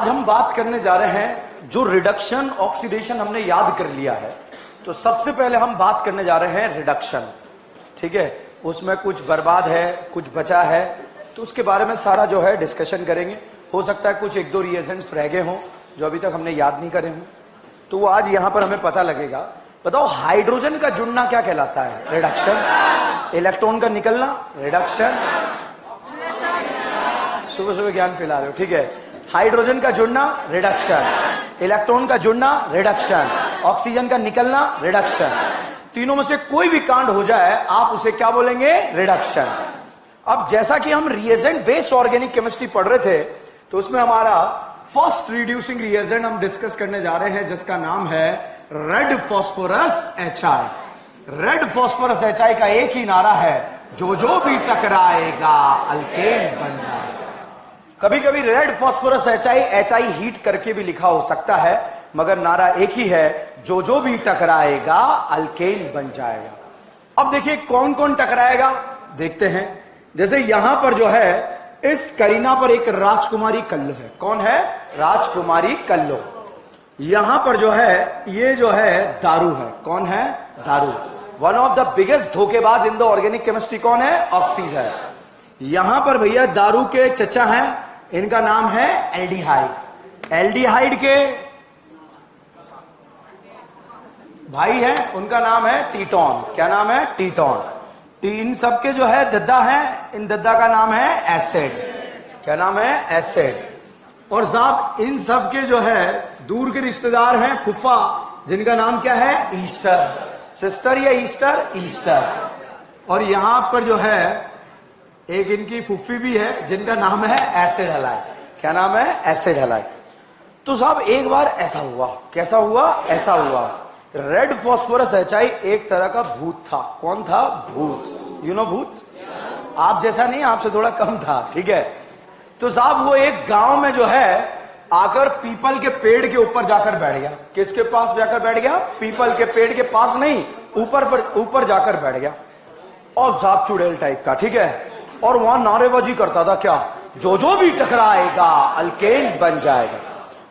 आज हम बात करने जा रहे हैं जो रिडक्शन ऑक्सीडेशन हमने याद कर लिया है, तो सबसे पहले हम बात करने जा रहे हैं रिडक्शन। ठीक है, उसमें कुछ बर्बाद है, कुछ बचा है, तो उसके बारे में सारा जो है डिस्कशन करेंगे। हो सकता है कुछ एक दो रिएजेंट्स रह गए हों जो अभी तक हमने याद नहीं करे हों, तो वो आज यहां पर हमें पता लगेगा। बताओ, हाइड्रोजन का जुड़ना क्या कहलाता है? रिडक्शन। इलेक्ट्रॉन का निकलना रिडक्शन। सुबह सुबह ज्ञान पिला रहे हो, ठीक है। हाइड्रोजन का जुड़ना रिडक्शन, इलेक्ट्रॉन का जुड़ना रिडक्शन, ऑक्सीजन का निकलना रिडक्शन। तीनों में से कोई भी कांड हो जाए आप उसे क्या बोलेंगे? रिडक्शन। अब जैसा कि हम रिएजेंट बेस्ड ऑर्गेनिक केमिस्ट्री पढ़ रहे थे, तो उसमें हमारा फर्स्ट रिड्यूसिंग रिएजेंट हम डिस्कस करने जा रहे हैं, जिसका नाम है red phosphorus HI। Red phosphorus HI का एक ही नारा है, जो जो भी टकराएगा अल्केन बन जाएगा। कभी कभी रेड फॉस्फोरस HI हीट करके भी लिखा हो सकता है, मगर नारा एक ही है, जो जो भी टकराएगा अल्केन बन जाएगा। अब देखिए कौन कौन टकराएगा, देखते हैं। जैसे यहां पर जो है, इस करीना पर एक राजकुमारी कल्लो है। कौन है? राजकुमारी कल्लो। यहां पर जो है, ये जो है दारू है। कौन है? दारू। वन ऑफ द बिगेस्ट धोखेबाज इन द ऑर्गेनिक केमिस्ट्री कौन है? ऑक्सीज है। यहां पर भैया दारू के चचा हैं, इनका नाम है एल्डिहाइड। एल्डिहाइड के भाई हैं, उनका नाम है टीटोन। क्या नाम है? टीटोन। इन सबके जो है दद्दा है, इन दद्दा का नाम है एसिड। क्या नाम है? एसिड। और साहब इन सबके जो है दूर के रिश्तेदार हैं फुफा, जिनका नाम क्या है? ईस्टर। सिस्टर या ईस्टर? ईस्टर। और यहां पर जो है एक इनकी फुफ्फी भी है, जिनका नाम है एसिड हैलाइड। क्या नाम है? Acid halide. तो साहब एक बार ऐसा हुआ। कैसा हुआ? ऐसा हुआ, रेड फॉस्फोरस HI एक तरह का भूत था। कौन था? भूत। यू नो भूत? आप जैसा नहीं, आपसे थोड़ा कम था, ठीक है। तो साहब वो एक गांव में जो है आकर पीपल के पेड़ के ऊपर जाकर बैठ गया। किसके पास जाकर बैठ गया? पीपल के पेड़ के पास नहीं, ऊपर जाकर बैठ गया। और साहब चुड़ैल टाइप का, ठीक है। और वहां नारेबाजी करता था, क्या? जो जो भी टकराएगा अल्केन बन जाएगा।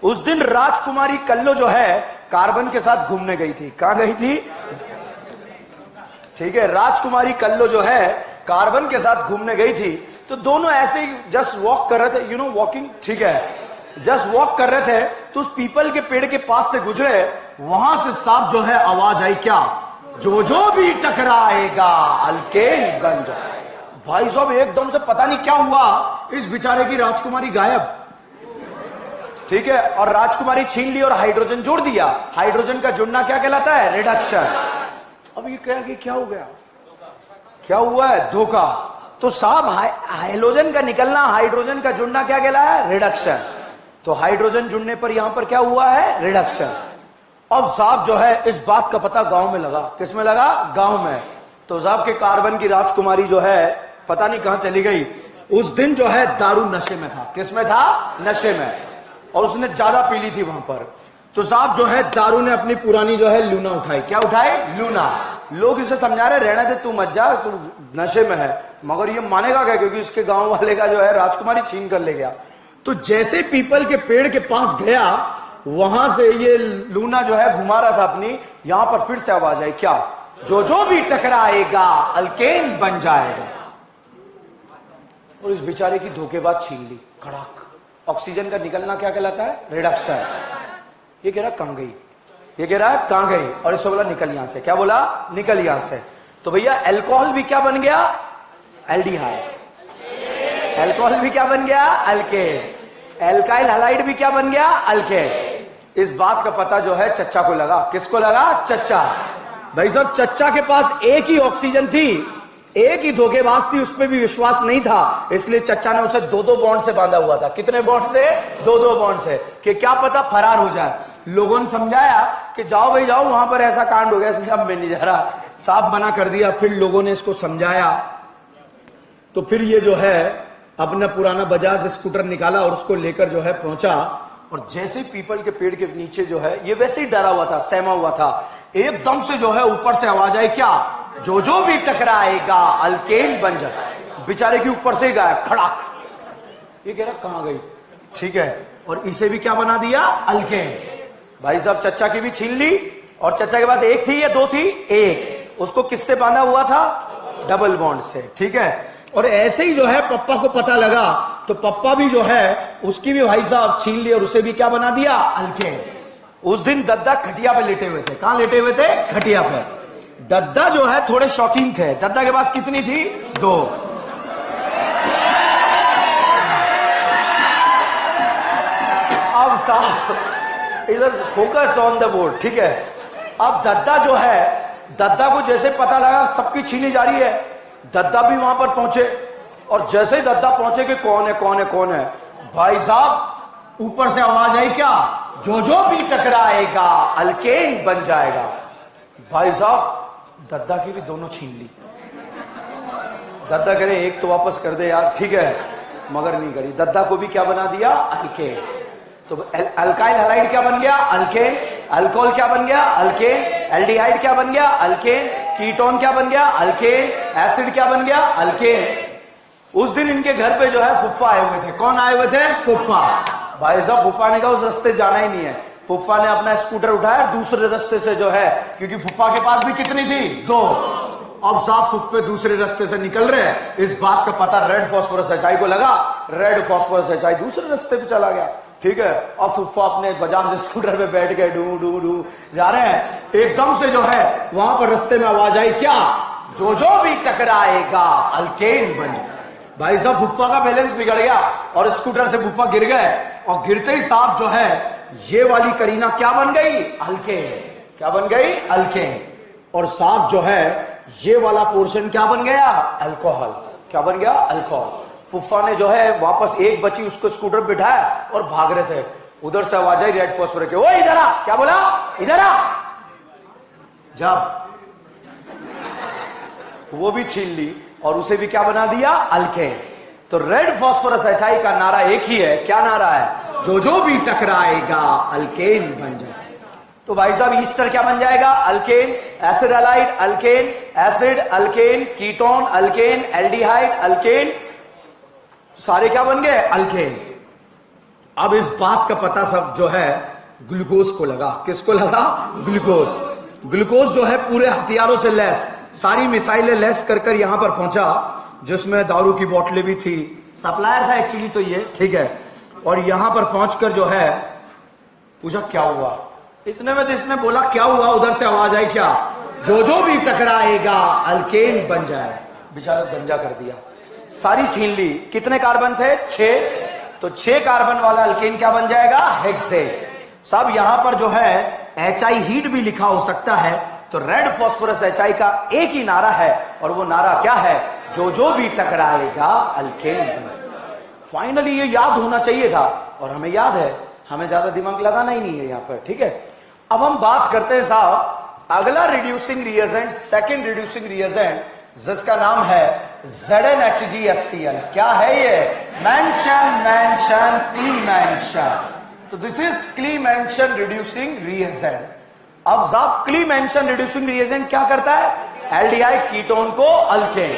उस दिन राजकुमारी कल्लो जो है कार्बन के साथ घूमने गई थी। कहां गई थी? ठीक है, राजकुमारी कल्लो जो है कार्बन के साथ घूमने गई थी। तो दोनों ऐसे ही जस्ट वॉक कर रहे थे, यू नो वॉकिंग, ठीक है, जस्ट वॉक कर रहे थे। तो उस पीपल के पेड़ के पास से गुजरे, वहां से साफ जो है आवाज आई, क्या? जो जो भी टकराएगा अल्केन बन जाएगा। भाई साहब एकदम से पता नहीं क्या हुआ, इस बेचारे की राजकुमारी गायब, ठीक है। और राजकुमारी छीन ली और हाइड्रोजन जोड़ दिया। हाइड्रोजन का जुड़ना क्या कहलाता है? रिडक्शन। अब ये क्या हो गया? क्या हुआ है? धोखा। तो साहब हाइड्रोजन का निकलना, हाइड्रोजन का जुड़ना क्या कहलाया है? रिडक्शन। तो हाइड्रोजन जुड़ने पर यहां पर क्या हुआ है? रिडक्शन। अब साहब जो है इस बात का पता गांव में लगा। किस में लगा? गांव में। तो साहब के कार्बन की राजकुमारी जो है पता नहीं कहां चली गई। उस दिन जो है दारू नशे में था। किस में था? नशे में। और उसने ज्यादा पी ली थी वहां पर। तो साहब जो है दारू ने अपनी पुरानी जो है लूना उठाई। क्या उठाई? लूना। लोग इसे समझा रहे, रहने दे, तू मत जा, तू नशे में है। मगर ये मानेगा क्या? क्योंकि इसके गांव वाले का जो है राजकुमारी छीन कर ले गया। तो जैसे पीपल के पेड़ के पास गया, वहां से ये लूना जो है घुमा रहा था अपनी, यहां पर फिर से आवाज आई, क्या? जो जो भी टकराएगा अल्केन बन जाएगा। और इस बेचारे की धोखेबाज छीन ली। कड़ाक। ऑक्सीजन का निकलना क्या कहलाता है? रिडक्शन। ये कह रहा कहां गई? ये कह रहा है कहां गई? और इसको बोला निकल यहां से। क्या बोला? निकल यहां से। तो भैया अल्कोहल भी क्या बन गया? एल्डिहाइड। अल्कोहल भी क्या बन गया? अल्केन। एल्काइल हैलाइड भी क्या बन गया? अल्केन। इस बात का पता जो है चच्चा को लगा। किसको लगा? चच्चा। भाई साहब चच्चा के पास एक ही ऑक्सीजन थी, एक ही धोखेबाज थी, उसमें भी विश्वास नहीं था, इसलिए चच्चा ने उसे दो दो बॉन्ड से बांधा हुआ था। कितने बॉन्ड से? दो दो बॉन्ड से, कि क्या पता फरार हो जाए। लोगों ने समझाया कि जाओ भाई जाओ, वहां पर ऐसा कांड हो गया, इसलिए अब मैं नहीं जा रहा। साहब मना कर दिया। फिर लोगों ने इसको समझाया, तो फिर ये जो है अपना पुराना बजाज स्कूटर निकाला और उसको लेकर जो है पहुंचा। और जैसे पीपल के पेड़ के नीचे जो है, ये वैसे ही डरा हुआ था, सहमा हुआ था, एकदम से जो है ऊपर से आवाज आई, क्या? जो जो भी टकराएगा अल्केन बन जाए। बेचारे के ऊपर से गायब, खड़ाक। ये कह रहा कहां गई? ठीक है, और इसे भी क्या बना दिया, अल्केन। भाई साहब चच्चा की भी छीन ली, और चच्चा के पास एक थी या दो थी, एक, उसको किससे बांधा हुआ था, डबल बॉन्ड से, ठीक है। और ऐसे ही जो है पप्पा को पता लगा, तो पप्पा भी जो है उसकी भी भाई साहब छीन ली और उसे भी क्या बना दिया, अल्केन। उस दिन दद्दा खटिया पे लेटे हुए थे। कहां लेटे हुए थे, खटिया पे। दद्दा जो है थोड़े शौकीन थे। दद्दा के पास कितनी थी, दो। अब साहब इधर फोकस ऑन द बोर्ड, ठीक है। अब दद्दा जो है, दद्दा को जैसे पता लगा सबकी छीनी जा रही है, दद्दा भी वहां पर पहुंचे। और जैसे ही दद्दा पहुंचे कि कौन है कौन है कौन है, भाई साहब ऊपर से आवाज आई क्या, जो जो भी टकराएगा अल्केन बन जाएगा। भाई साहब दद्दा की भी दोनों छीन ली। दद्दा कह रहे एक तो वापस कर दे यार, ठीक है, मगर नहीं करी। दद्दा को भी क्या बना दिया, अल्केन। तो अल्काइल हैलाइड क्या बन गया, अल्केन। अल्कोहल क्या बन गया, अल्केन। एल्डिहाइड क्या बन गया, अल्केन। कीटोन क्या बन गया, अल्केन। एसिड क्या बन गया, अल्केन। उस दिन इनके घर पे जो है फुफ्फा आए हुए थे। कौन आए हुए थे, फुफ्फा। भाई साहब फुफ्फा ने कहा उस रास्ते जाना ही नहीं है। फुफ्फा ने अपना स्कूटर उठाया, दूसरे रास्ते से जो है, क्योंकि फुफ्फा के पास भी कितनी थी, दो। अब साहब फुफ्फे दूसरे रास्ते से निकल रहे हैं। इस बात का पता रेड फास्फोरस एचआई को लगा। रेड फास्फोरस एचआई दूसरे रास्ते पे चला गया, ठीक है। और फुफ्फा अपने बजाज स्कूटर पे बैठ के डू डू डू जा रहे हैं। एकदम से जो है वहां पर रास्ते में आवाज आई क्या, जो जो भी टकराएगा अल्केन बन। भाई साहब फुफ्फा का बैलेंस बिगड़ गया और स्कूटर से फुफ्फा गिर गए। और गिरते ही साहब जो है ये वाली करीना क्या बन गई, अल्केन। क्या बन गई, अल्केन। और साहब जो है ये वाला पोर्शन क्या बन गया, अल्कोहल। क्या बन गया, अल्कोहल। फुफ्फा ने जो है वापस एक बची उसको स्कूटर बिठाया और भाग रहे थे। उधर से आवाज आई रेड फास्फोरस के, ओ इधर आ। क्या बोला, इधर आ। जब वो भी छीन ली और उसे भी क्या बना दिया, अल्केन। तो रेड फास्फोरस एचआई का नारा एक ही है। क्या नारा है, जो जो भी टकराएगा अल्केन बन जाए। तो भाई साहब ईस्टर क्या बन जाएगा, alkane. Acid halide alkane, acid alkane, ketone alkane, aldehyde alkane, सारे क्या बन गए, अल्केन। अब इस बात का पता सब जो है ग्लूकोज को लगा। किसको लगा, ग्लूकोज। ग्लूकोज जो है पूरे हथियारों से लैस, सारी मिसाइलें लैस कर कर यहां पर पहुंचा, जिसमें दारू की बोतलें भी थी। सप्लायर था एक्चुअली तो ये, ठीक है। और यहां पर पहुंचकर जो है पूछा क्या हुआ। इतने में तो इसने बोला क्या हुआ, उधर से आवाज आई क्या, जो जो भी टकराएगा अल्केन बन जाए। बेचारा गंजा कर दिया, सारी छीन ली। कितने कार्बन थे, 6। तो 6 कार्बन वाला अल्केन क्या बन जाएगा, हेक्सेन। साहब यहां पर जो है एचआई हीट भी लिखा हो सकता है। तो रेड फास्फोरस एचआई का एक ही नारा है, और वो नारा क्या है, जो जो भी टकराएगा अल्केन। फाइनली ये याद होना चाहिए था, और हमें याद है, हमें ज्यादा दिमाग लगाना ही नहीं है यहां पर, ठीक है। अब हम बात करते हैं साहब अगला reducing reagent, second reducing reagent, जिसका नाम है ZnHgScl। क्या है ये, मेंशन क्लीमेंशन। तो दिस इज क्लीमेंशन रिड्यूसिंग रिएजेंट। अब साहब क्लीमेंशन रिड्यूसिंग रिएजेंट क्या करता है, एल्डिहाइड कीटोन को अल्केन।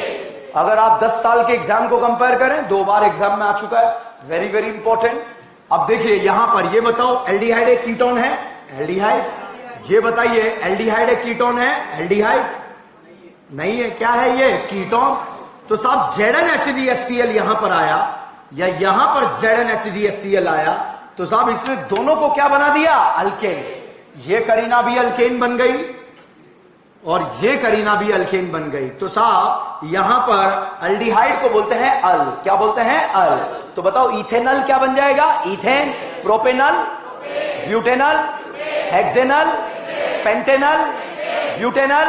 अगर आप 10 साल के एग्जाम को कंपेयर करें, 2 बार एग्जाम में आ चुका है, वेरी वेरी इंपॉर्टेंट। अब देखिए यहां पर ये बताओ एल्डिहाइड एक कीटोन है, एल्डिहाइड। ये बताइए एल्डिहाइड एक कीटोन है, एल्डिहाइड नहीं है, क्या है ये, कीटोन। तो साहब ZnHgScl यहां पर आया, या यहां पर ZnHgScl आया, तो साहब इसने दोनों को क्या बना दिया, अल्केन। ये करीना भी अल्केन बन गई और ये करीना भी अल्केन बन गई। तो साहब यहां पर अल्डिहाइड को बोलते हैं अल। क्या बोलते हैं, अल। तो बताओ इथेनल क्या बन जाएगा, ethane. Propanal, butanal, hexanal, pentanal, butanal,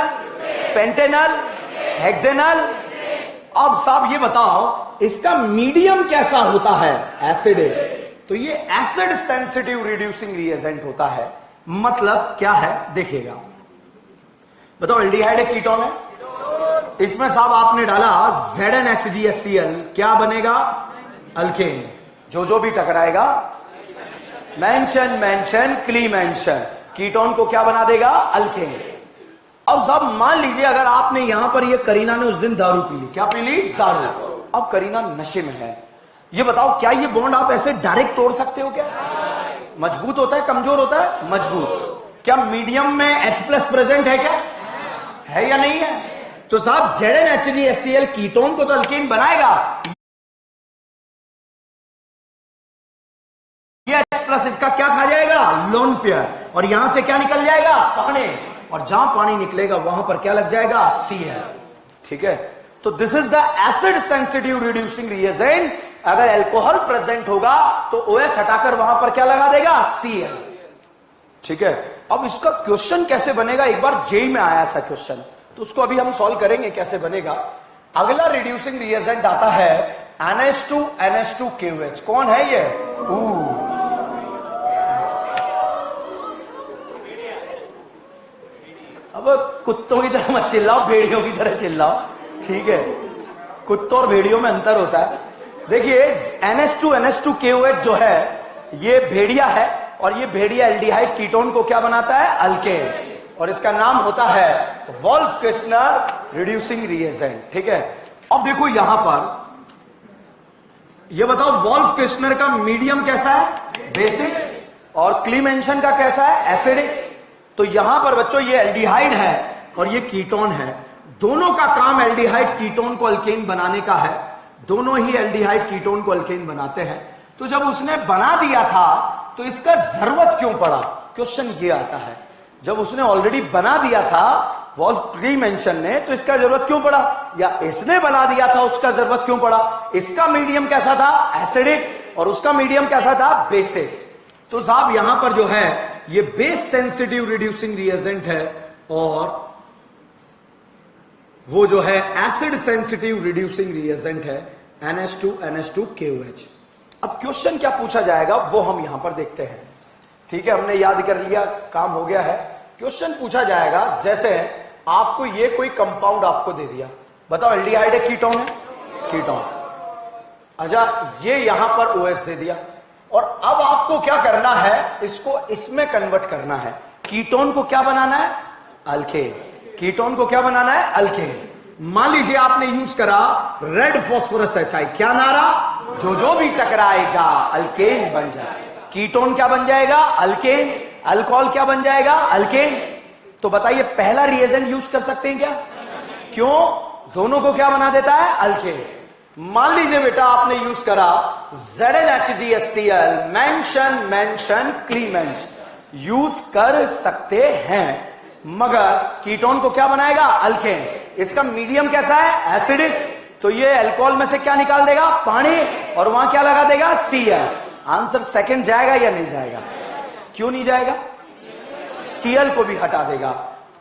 pentanal, hexanal. अब साहब ये बताओ इसका मीडियम कैसा होता है, एसिड। तो ये एसिड सेंसिटिव रिड्यूसिंग रिएजेंट होता है। मतलब क्या है देखिएगा, बताओ एल्डिहाइड एक कीटोन है, इसमें साहब आपने डाला ZnHgScl, क्या बनेगा, अल्केन। जो जो भी टकराएगा, मेंशन क्लीमेंशन, कीटोन को क्या बना देगा, अल्केन। अब साहब मान लीजिए अगर आपने यहां पर ये करीना ने उस दिन दारू पी ली, क्या पी ली, दारू। अब करीना नशे में है, ये बताओ क्या ये बॉन्ड आप ऐसे डायरेक्ट तोड़ सकते हो क्या? मजबूत होता है कमजोर होता है? मजबूत। क्या मीडियम में H+ प्रेजेंट है क्या? है या नहीं है? तो साहब ZnHgHCl कीटोन को तो अल्केन बनाएगा, ये H+ इसका क्या खा जाएगा? Lone pair. और यहां से क्या निकल जाएगा? पानी। और जहां पानी निकलेगा वहां पर क्या लग जाएगा? Cl। ठीक है, तो this is the acid sensitive reducing reagent. अगर अल्कोहल प्रेजेंट होगा तो OH हटाकर वहां पर क्या लगा देगा? Cl। ठीक है, अब इसका क्वेश्चन कैसे बनेगा? एक बार जेई में आया ऐसा क्वेश्चन, तो उसको अभी हम सॉल्व करेंगे कैसे बनेगा। अगला रिड्यूसिंग रिएजेंट आता है NH2NH2KOH। कौन है ये? अब कुत्तों की तरह मत चिल्लाओ, भेड़ियों की तरह चिल्लाओ। ठीक है, कुत्तों और भेड़ियों में अंतर होता है। देखिए NH2NH2KOH जो है ये भेड़िया है, और ये भेड़िया एल्डिहाइड कीटोन को क्या बनाता है? अल्केन। और इसका नाम होता है वोल्फ किस्नर रिड्यूसिंग रिएजेंट। ठीक है, अब देखो यहां पर ये बताओ वोल्फ किस्नर का मीडियम कैसा है? बेसिक। और क्लीमेंशन का कैसा है? एसिडिक। तो यहां पर बच्चों ये एल्डिहाइड है और ये कीटोन है, दोनों का काम एल्डिहाइड कीटोन को अल्केन बनाने का है। दोनों ही एल्डिहाइड कीटोन को अल्केन बनाते हैं। तो जब उसने बना दिया था तो इसका जरूरत क्यों पड़ा? क्वेश्चन ये आता है, जब उसने ऑलरेडी बना दिया था वोल्फ क्लीमेंशन ने, तो इसका जरूरत क्यों पड़ा? या इसने बना दिया था उसका जरूरत क्यों पड़ा? इसका मीडियम कैसा था? एसिडिक। और उसका मीडियम कैसा था? बेसिक। तो साहब यहां पर जो है ये बेस सेंसिटिव रिड्यूसिंग रिएजेंट है, और वो जो है एसिड सेंसिटिव रिड्यूसिंग रिएजेंट है NH2NH2KOH। अब क्वेश्चन क्या पूछा जाएगा वो हम यहां पर देखते हैं। ठीक है, हमने याद कर लिया, काम हो गया है। क्वेश्चन पूछा जाएगा, जैसे आपको ये कोई कंपाउंड आपको दे दिया, बताओ एल्डिहाइड है कीटोन है? कीटोन। अच्छा, ये यहां पर OH दे दिया, और अब आपको क्या करना है? इसको इसमें कन्वर्ट करना है। कीटोन को क्या बनाना है? अल्केन। कीटोन को क्या बनाना है? अल्केन। मान लीजिए आपने यूज करा रेड फॉस्फोरस HI, क्या नारा? जो भी टकराएगा अल्केन बन जाए। कीटोन क्या बन जाएगा? अल्केन। अल्कोहल क्या बन जाएगा? अल्केन। तो बताइए पहला रिएजेंट यूज कर सकते हैं क्या? क्यों? दोनों को क्या बना देता है? अल्केन। मान लीजिए बेटा आपने यूज करा ZnHgHCl, मेंशन क्लीमेंस, यूज कर सकते हैं, मगर कीटोन को क्या बनाएगा? अल्केन। इसका मीडियम कैसा है? एसिडिक। तो ये अल्कोहल में से क्या निकाल देगा? पानी। और वहां क्या लगा देगा? Cl। आंसर सेकंड जाएगा या नहीं जाएगा? क्यों नहीं जाएगा? Cl को भी हटा देगा।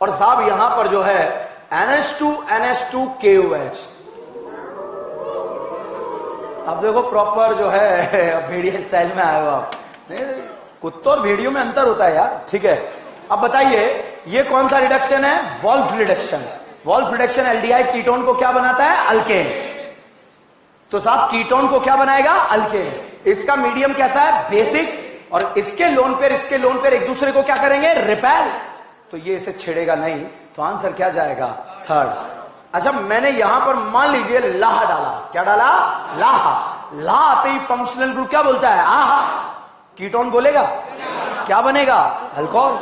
और साहब यहां पर जो है NH2NH2KOH। अब देखो प्रॉपर जो है भेड़िया स्टाइल में आए हो आप। नहीं, कुत्तों और भेड़ियों में अंतर होता है यार। ठीक है, अब बताइए ये कौन सा रिडक्शन है? Wolff reduction. Wolff reduction aldehyde ketone को क्या बनाता है? अल्केन। तो साहब कीटोन को क्या बनाएगा? अल्केन। इसका मीडियम कैसा है? बेसिक। और इसके लोन पेयर एक दूसरे को क्या करेंगे? रिपेल। तो ये इसे छेड़ेगा नहीं, तो आंसर क्या जाएगा? थर्ड। अच्छा, मैंने यहां पर मान लीजिए लाह डाला। क्या डाला? लाह। लाह आते ही फंक्शनल ग्रुप क्या बोलता है? आहा। कीटोन बोलेगा क्या बनेगा? अल्कोहल।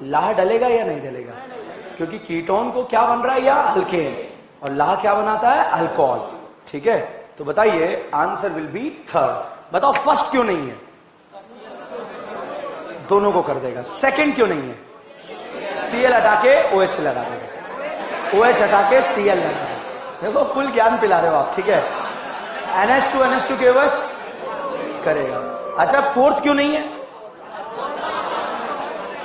लाह डलेगा या नहीं डलेगा? क्योंकि कीटोन को क्या बन रहा है? या अल्केन। और लाह क्या बनाता है? अल्कोहल। ठीक है, तो बताइए आंसर विल बी थर्ड। बताओ फर्स्ट क्यों नहीं है? दोनों को कर देगा। सेकंड क्यों नहीं है? Cl हटा के OH लगा देगा, OH हटा के Cl लगा देगा। देखो फुल ज्ञान पिला रहे हो आप। ठीक है, NH2NH2KOH करेगा। अच्छा, फोर्थ क्यों नहीं है?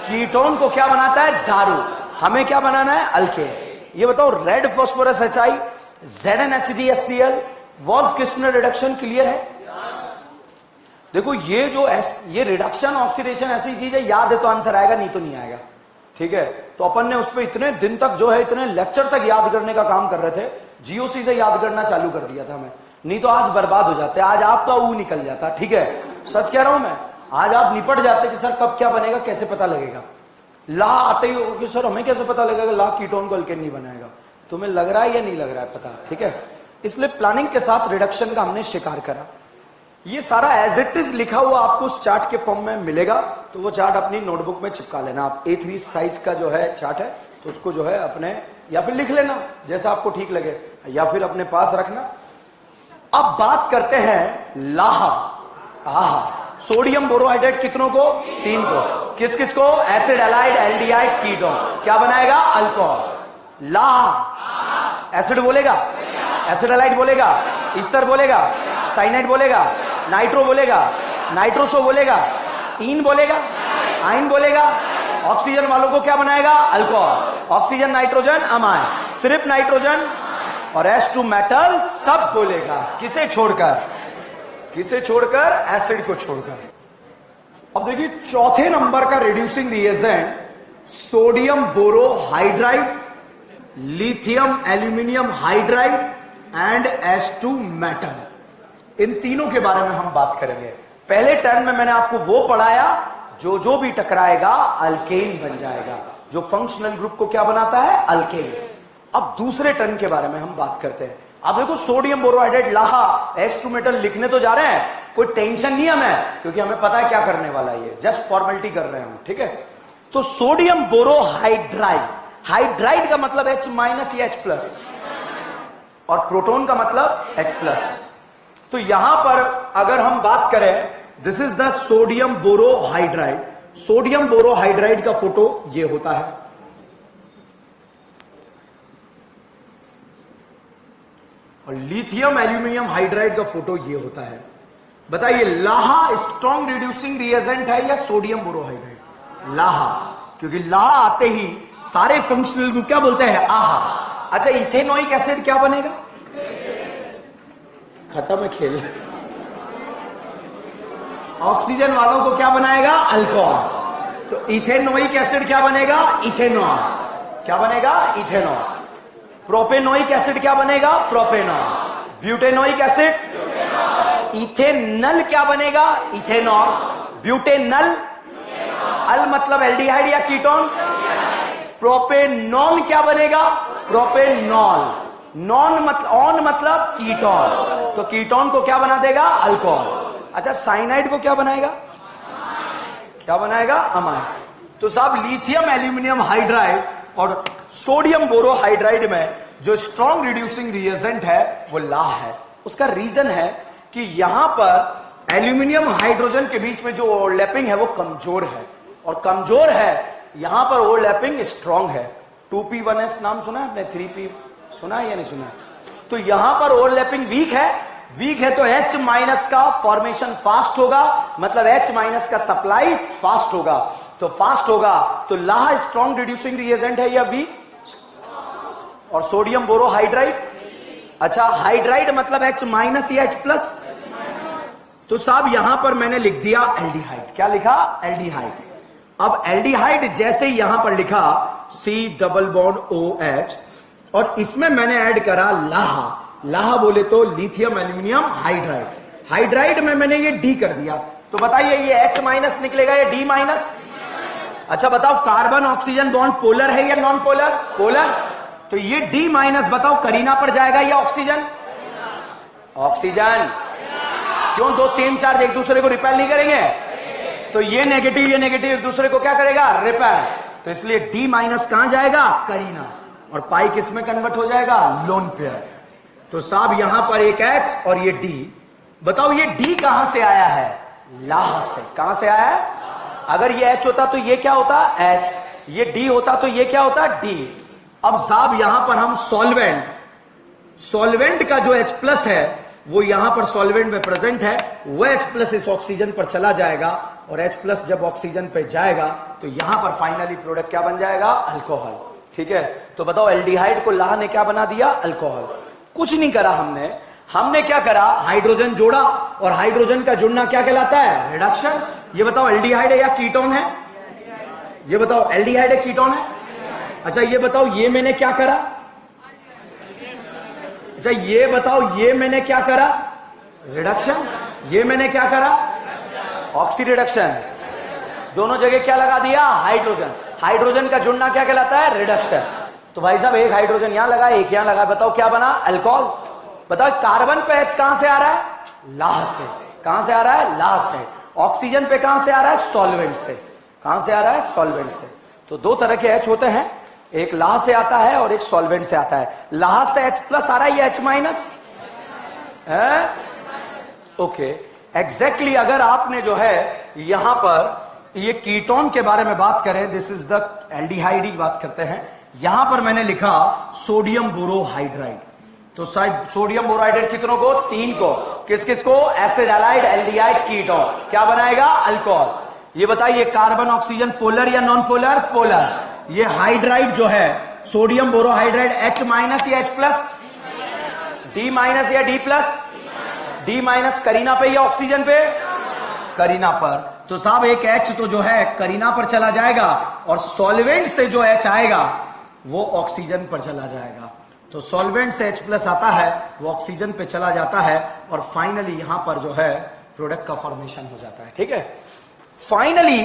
कीटोन को क्या बनाता है? दारू। हमें क्या बनाना है? अल्केन। ये बताओ red phosphorus HI, ZnHgHCl, Wolff Kishner reduction clear है? देखो ये रिडक्शन ऑक्सीडेशन ऐसी चीज है, याद है तो आंसर आएगा, नहीं तो नहीं आएगा। ठीक है, तो अपन ने उस पर इतने दिन तक जो है इतने लेक्चर तक याद करने का काम कर रहे थे, GOC से याद करना चालू कर दिया था मैं, नहीं तो आज बर्बाद हो जाते। आज आपका ऊ निकल जाता। ठीक है, सच कह रहा हूं मैं, आज आप निपट जाते कि सर कब क्या बनेगा, कैसे पता लगेगा। ला आते ही कि सर हमें कैसे पता लगेगा ला कीटोन को अल्केन नहीं बनाएगा। तुम्हें लग रहा है या नहीं लग रहा है पता? ठीक है, इसलिए प्लानिंग के साथ रिडक्शन का हमने शिकार करा। ये सारा एज इट इज लिखा हुआ आपको उस चार्ट के फॉर्म में मिलेगा, तो वो चार्ट अपनी नोटबुक में चिपका लेना। आप A3 साइज का जो है चार्ट है, तो उसको जो है अपने या फिर लिख लेना जैसा आपको ठीक लगे, या फिर अपने पास रखना। अब बात करते हैं लाहा। आहा, सोडियम बोरोहाइड्रेट कितनों को? 3 को। किस किस को? Acid, allied, aldehyde, ketone. क्या बनाएगा? अल्कोहल। लाहा एसिड बोलेगा, एसिड एलाइड बोलेगा, ईस्टर बोलेगा, साइनाइड बोलेगा, नाइट्रो बोलेगा, नाइट्रोसो बोलेगा, इन बोलेगा, आइन बोलेगा। ऑक्सीजन वालों को क्या बनाएगा? अल्कोहल। Oxygen, nitrogen, amine. सिर्फ नाइट्रोजन और H2 मेटल सब बोलेगा। किसे छोड़कर? किसे छोड़कर? एसिड को छोड़कर। अब देखिए चौथे नंबर का reducing reagent sodium borohydride, lithium aluminium hydride and H2 metal. इन तीनों के बारे में हम बात करेंगे। पहले टर्म में मैंने आपको वो पढ़ाया जो भी टकराएगा अल्केन बन जाएगा, जो फंक्शनल ग्रुप को क्या बनाता है? अल्केन। अब दूसरे टर्म के बारे में हम बात करते हैं। अब देखो सोडियम बोरोहाइड्रेट, लाहा, H2 मेटल लिखने तो जा रहे हैं, कोई टेंशन नहीं हमें, क्योंकि हमें पता है क्या करने वाला है, ये जस्ट फॉर्मेलिटी कर रहे हैं हम, ठीक है। तो सोडियम बोरोहाइड्राइड, हाइड्राइड का मतलब H माइनस या H प्लस, और प्रोटोन का मतलब H प्लस। तो यहां पर अगर हम बात करें, this is the sodium borohydride. Sodium borohydride का फोटो ये होता है, और लिथियम एल्यूमिनियम हाइड्राइड का फोटो ये होता है। बताइए लाहा स्ट्रॉन्ग रिड्यूसिंग रिएजेंट है या सोडियम बोरोहाइड्राइड? लाहा, क्योंकि लाहा आते ही सारे फंक्शनल ग्रुप क्या बोलते हैं? आहा। अच्छा, इथेनोइक एसिड क्या बनेगा? खत्म है खेल। ऑक्सीजन वालों को क्या बनाएगा? अल्कोहल। तो इथेनोइक एसिड क्या बनेगा? इथेनॉल। क्या बनेगा? इथेनॉल। प्रोपेनोइक एसिड क्या बनेगा? प्रोपेनॉल। ब्यूटेनोइक एसिड, इथेनल क्या बनेगा? इथेनॉल। ब्यूटेनल, अल मतलब एल्डिहाइड या कीटोन। प्रोपेनॉन क्या बनेगा? प्रोपेनॉल। नॉन मतलब ऑन मतलब कीटोन, तो कीटोन को क्या बना देगा? अल्कोहल। अच्छा, साइनाइड को क्या बनाएगा? क्या बनाएगा? अमाइन। तो साहब लिथियम एल्यूमिनियम हाइड्राइड और सोडियम बोरोहाइड्राइड में जो स्ट्रॉन्ग रिड्यूसिंग रिएजेंट है वो लाह है। उसका रीजन है कि यहां पर एल्यूमिनियम हाइड्रोजन के बीच में जो ओवरलैपिंग है वो कमजोर है, और कमजोर है यहां पर ओवरलैपिंग स्ट्रॉन्ग है। 2p1s नाम सुना है आपने? 3p सुना है या नहीं सुना है? तो यहां पर ओवरलैपिंग वीक है। वीक है तो H माइनस का फॉर्मेशन फास्ट होगा, मतलब H माइनस का सप्लाई फास्ट होगा। तो फास्ट होगा तो लाहा स्ट्रॉन्ग रिड्यूसिंग रिएजेंट है या वीक? और सोडियम बोरोहाइड्राइड, अच्छा हाइड्राइड मतलब H माइनस या H प्लस। तो साहब यहां पर मैंने लिख दिया एल्डिहाइड। क्या लिखा? एल्डिहाइड। अब एल्डिहाइड जैसे यहां पर लिखा C डबल बॉन्ड OH, और इसमें मैंने ऐड करा लाहा। लाहा बोले तो लिथियम एल्यूमिनियम हाइड्राइड। हाइड्राइड में मैंने ये D कर दिया, तो बताइए ये H माइनस निकलेगा या D माइनस? अच्छा बताओ, कार्बन ऑक्सीजन बॉन्ड पोलर है या नॉन पोलर? पोलर। तो ये D माइनस बताओ करीना पर जाएगा या ऑक्सीजन? ऑक्सीजन। क्यों? दो सेम चार्ज एक दूसरे को रिपेल नहीं करेंगे, तो ये नेगेटिव एक दूसरे को क्या करेगा? रिपेल। तो इसलिए D माइनस कहां जाएगा? करीना। और पाई किस में कन्वर्ट हो जाएगा? Lone pair. तो साहब यहां पर एक H और ये D। बताओ ये D कहां से आया है? लाह से। कहां से आया है? अगर ये H होता तो ये क्या होता? H। ये D होता तो ये क्या होता? D। अब साहब यहां पर हम सॉल्वेंट का जो H प्लस है वो यहां पर सॉल्वेंट में प्रेजेंट है, वो H प्लस इस ऑक्सीजन पर चला जाएगा, और H प्लस जब ऑक्सीजन पे जाएगा तो यहां पर फाइनली प्रोडक्ट क्या बन जाएगा? अल्कोहल। ठीक है, तो बताओ एल्डिहाइड को लाह ने क्या बना दिया? अल्कोहल। कुछ नहीं करा हमने क्या करा? हाइड्रोजन जोड़ा, और हाइड्रोजन का जुड़ना क्या कहलाता है? रिडक्शन। ये बताओ एल्डिहाइड है या कीटोन है? ये बताओ एल्डिहाइड है कीटोन है? अच्छा ये बताओ ये मैंने क्या करा? अच्छा ये बताओ ये मैंने क्या करा? रिडक्शन। ये मैंने क्या करा? Oxy reduction. दोनों जगह क्या लगा दिया? हाइड्रोजन। हाइड्रोजन का जुड़ना क्या कहलाता है? रिडक्शन। तो भाई साहब एक हाइड्रोजन यहां लगा, एक यहां लगा, बताओ क्या बना? अल्कोहल। बताओ कार्बन पे H कहां से आ रहा है? लाह से। कहां से आ रहा है? लाह से। ऑक्सीजन पे कहां से आ रहा है? सॉल्वेंट से। कहां से आ रहा है? सॉल्वेंट से। तो दो तरह के H होते हैं, एक लाह से आता है और एक सॉल्वेंट से आता है। लाह से H प्लस आ रहा है या H माइनस है? Okay, exactly. अगर आपने जो है यहां पर ये कीटोन के बारे में बात करें, दिस इज द एल्डिहाइड की बात करते हैं। यहां पर मैंने लिखा सोडियम बोरोहाइड्राइड, तो सोडियम बोरोहाइड्राइड कितनों को? 3 को। किस किस को? Acid, allied, aldehyde, ketone. क्या बनाएगा? अल्कोहल। ये बताइए कार्बन ऑक्सीजन पोलर या नॉन पोलर? पोलर। ये हाइड्राइड जो है सोडियम बोरोहाइड्राइड H माइनस या H प्लस? D माइनस या D plus? D minus. Kareena पे या ऑक्सीजन पे? करीना पर। तो साहब एक H तो जो है करीना पर चला जाएगा और सॉल्वेंट से जो H आएगा वो ऑक्सीजन पर चला जाएगा। तो सॉल्वेंट से H प्लस आता है, वो ऑक्सीजन पे चला जाता है और फाइनली यहां पर जो है प्रोडक्ट का फॉर्मेशन हो जाता है। ठीक है, फाइनली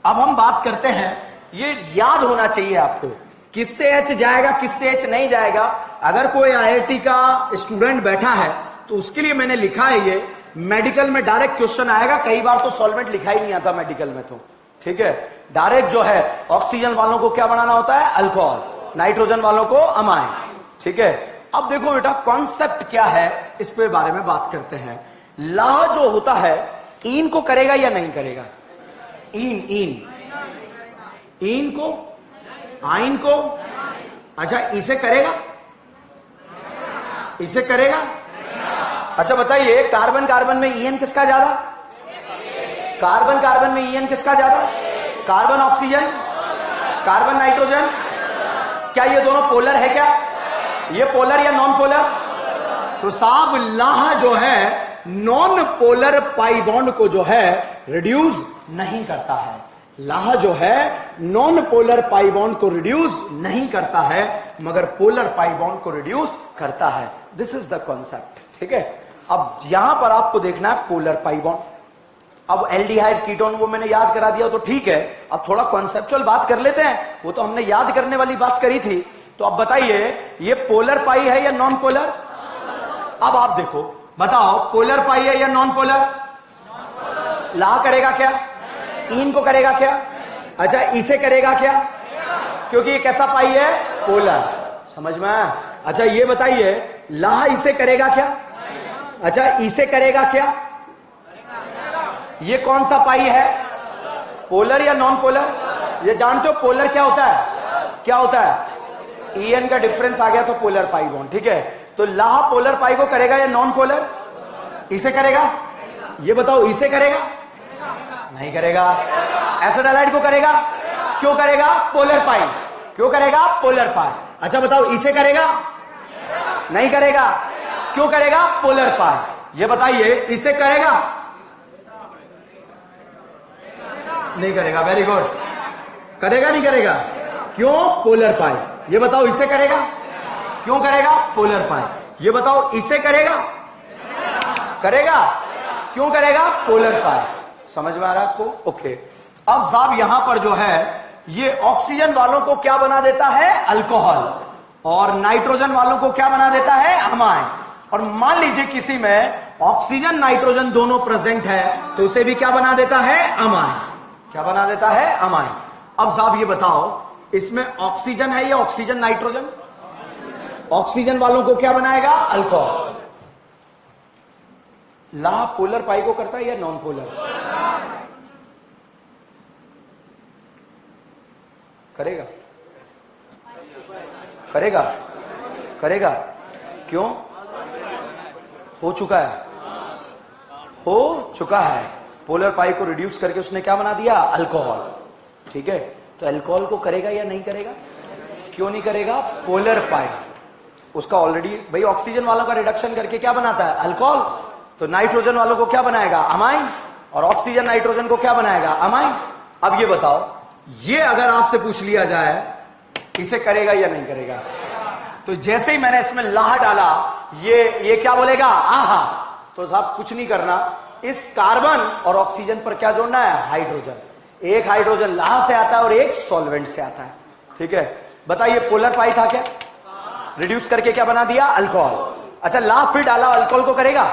अब हम बात करते हैं, ये याद होना चाहिए आपको, किससे H जाएगा किससे H नहीं जाएगा। अगर कोई IIT का स्टूडेंट बैठा है तो उसके लिए मैंने लिखा है, ये मेडिकल में डायरेक्ट क्वेश्चन आएगा। कई बार तो सॉल्वेंट लिखा ही नहीं आता मेडिकल में, तो ठीक है, डायरेक्ट जो है ऑक्सीजन वालों को क्या बनाना होता है? अल्कोहल। नाइट्रोजन वालों को अमाइन। ठीक है, अब देखो बेटा कॉन्सेप्ट क्या है, इस पे बारे में बात करते हैं। लाह जो होता है इन को करेगा या नहीं करेगा? इन को, आइन को। अच्छा, इसे करेगा? इसे करेगा? अच्छा बताइए, कार्बन कार्बन में EN किसका ज्यादा? कार्बन कार्बन में EN किसका ज्यादा? Carbon oxygen, carbon nitrogen. क्या ये दोनों पोलर है? क्या ये पोलर या नॉन पोलर? तो साहब लाह जो है नॉन पोलर पाई बॉन्ड को जो है रिड्यूस नहीं करता है। लाह जो है नॉन पोलर पाई बॉन्ड को रिड्यूस नहीं करता है, मगर पोलर पाई बॉन्ड को रिड्यूस करता है। This is the concept. ठीक है, अब यहां पर आपको देखना है पोलर पाई बॉन्ड। अब एल्डिहाइड, कीटोन वो मैंने याद करा दिया तो ठीक है, अब थोड़ा कॉन्सेप्चुअल बात कर लेते हैं। वो तो हमने याद करने वाली बात करी थी। तो अब बताइए ये पोलर पाई है या नॉन पोलर? अब आप देखो, बताओ पोलर पाई है या नॉन पोलर? ला करेगा क्या? इन को करेगा क्या? अच्छा, इसे करेगा क्या? क्योंकि ये कैसा पाई है? पोलर। समझ में आया? अच्छा ये बताइए, लाह इसे करेगा क्या? अच्छा, इसे करेगा क्या? ये कौन सा पाई है? पोलर या नॉन पोलर? ये जानते हो पोलर क्या होता है? क्या होता है? EN का डिफरेंस आ गया तो पोलर पाई बॉन्ड। ठीक है, तो लाह पोलर पाई को करेगा या नॉन पोलर? इसे करेगा? ये बताओ, इसे करेगा? नहीं करेगा। एसिड हैलाइड को करेगा? क्यों करेगा? पोलर पाई। क्यों करेगा? पोलर पाई। अच्छा बताओ, इसे करेगा? नहीं करेगा। क्यों करेगा? पोलर पाई। ये बताइए, इसे करेगा? नहीं करेगा। Very good. करेगा नहीं करेगा? क्यों? पोलर पाई। ये बताओ, इसे करेगा? क्यों करेगा? पोलर पाई। ये बताओ, इसे करेगा? करेगा। क्यों करेगा? पोलर पाई। समझ में आ रहा है आपको? ओके, अब साहब यहां पर जो है ये ऑक्सीजन वालों को क्या बना देता है? अल्कोहल। और नाइट्रोजन वालों को क्या बना देता है? अमाइन। और मान लीजिए किसी में ऑक्सीजन नाइट्रोजन दोनों प्रेजेंट है तो उसे भी क्या बना देता है? अमाइन। क्या बना देता है? अमाइन। अब साहब ये बताओ, इसमें ऑक्सीजन है या ऑक्सीजन नाइट्रोजन? ऑक्सीजन वालों को क्या बनाएगा? अल्कोहल। लाह पोलर पाई को करता है या नॉन पोलर? करेगा? करेगा? करेगा। क्यों? हो चुका है। हो चुका है। पोलर पाई को रिड्यूस करके उसने क्या बना दिया? अल्कोहल। ठीक है, तो अल्कोहल को करेगा या नहीं करेगा? क्यों नहीं करेगा? पोलर पाई उसका ऑलरेडी, भाई ऑक्सीजन वालों का रिडक्शन करके क्या बनाता है? अल्कोहल। तो नाइट्रोजन वालों को क्या बनाएगा? अमाइन। और ऑक्सीजन नाइट्रोजन को क्या बनाएगा? अमाइन। अब ये बताओ, ये अगर आपसे पूछ लिया जाए इसे करेगा या नहीं करेगा, तो जैसे ही मैंने इसमें लाह डाला, ये क्या बोलेगा? आहा। तो साहब कुछ नहीं करना, इस कार्बन और ऑक्सीजन पर क्या जोड़ना है? हाइड्रोजन। एक हाइड्रोजन लाह से आता है और एक सॉल्वेंट से आता है। ठीक है, बताइए पोलर पाई था क्या? रिड्यूस करके क्या बना दिया? अल्कोहल। अच्छा, लाह फिर डाला, अल्कोहल को करेगा?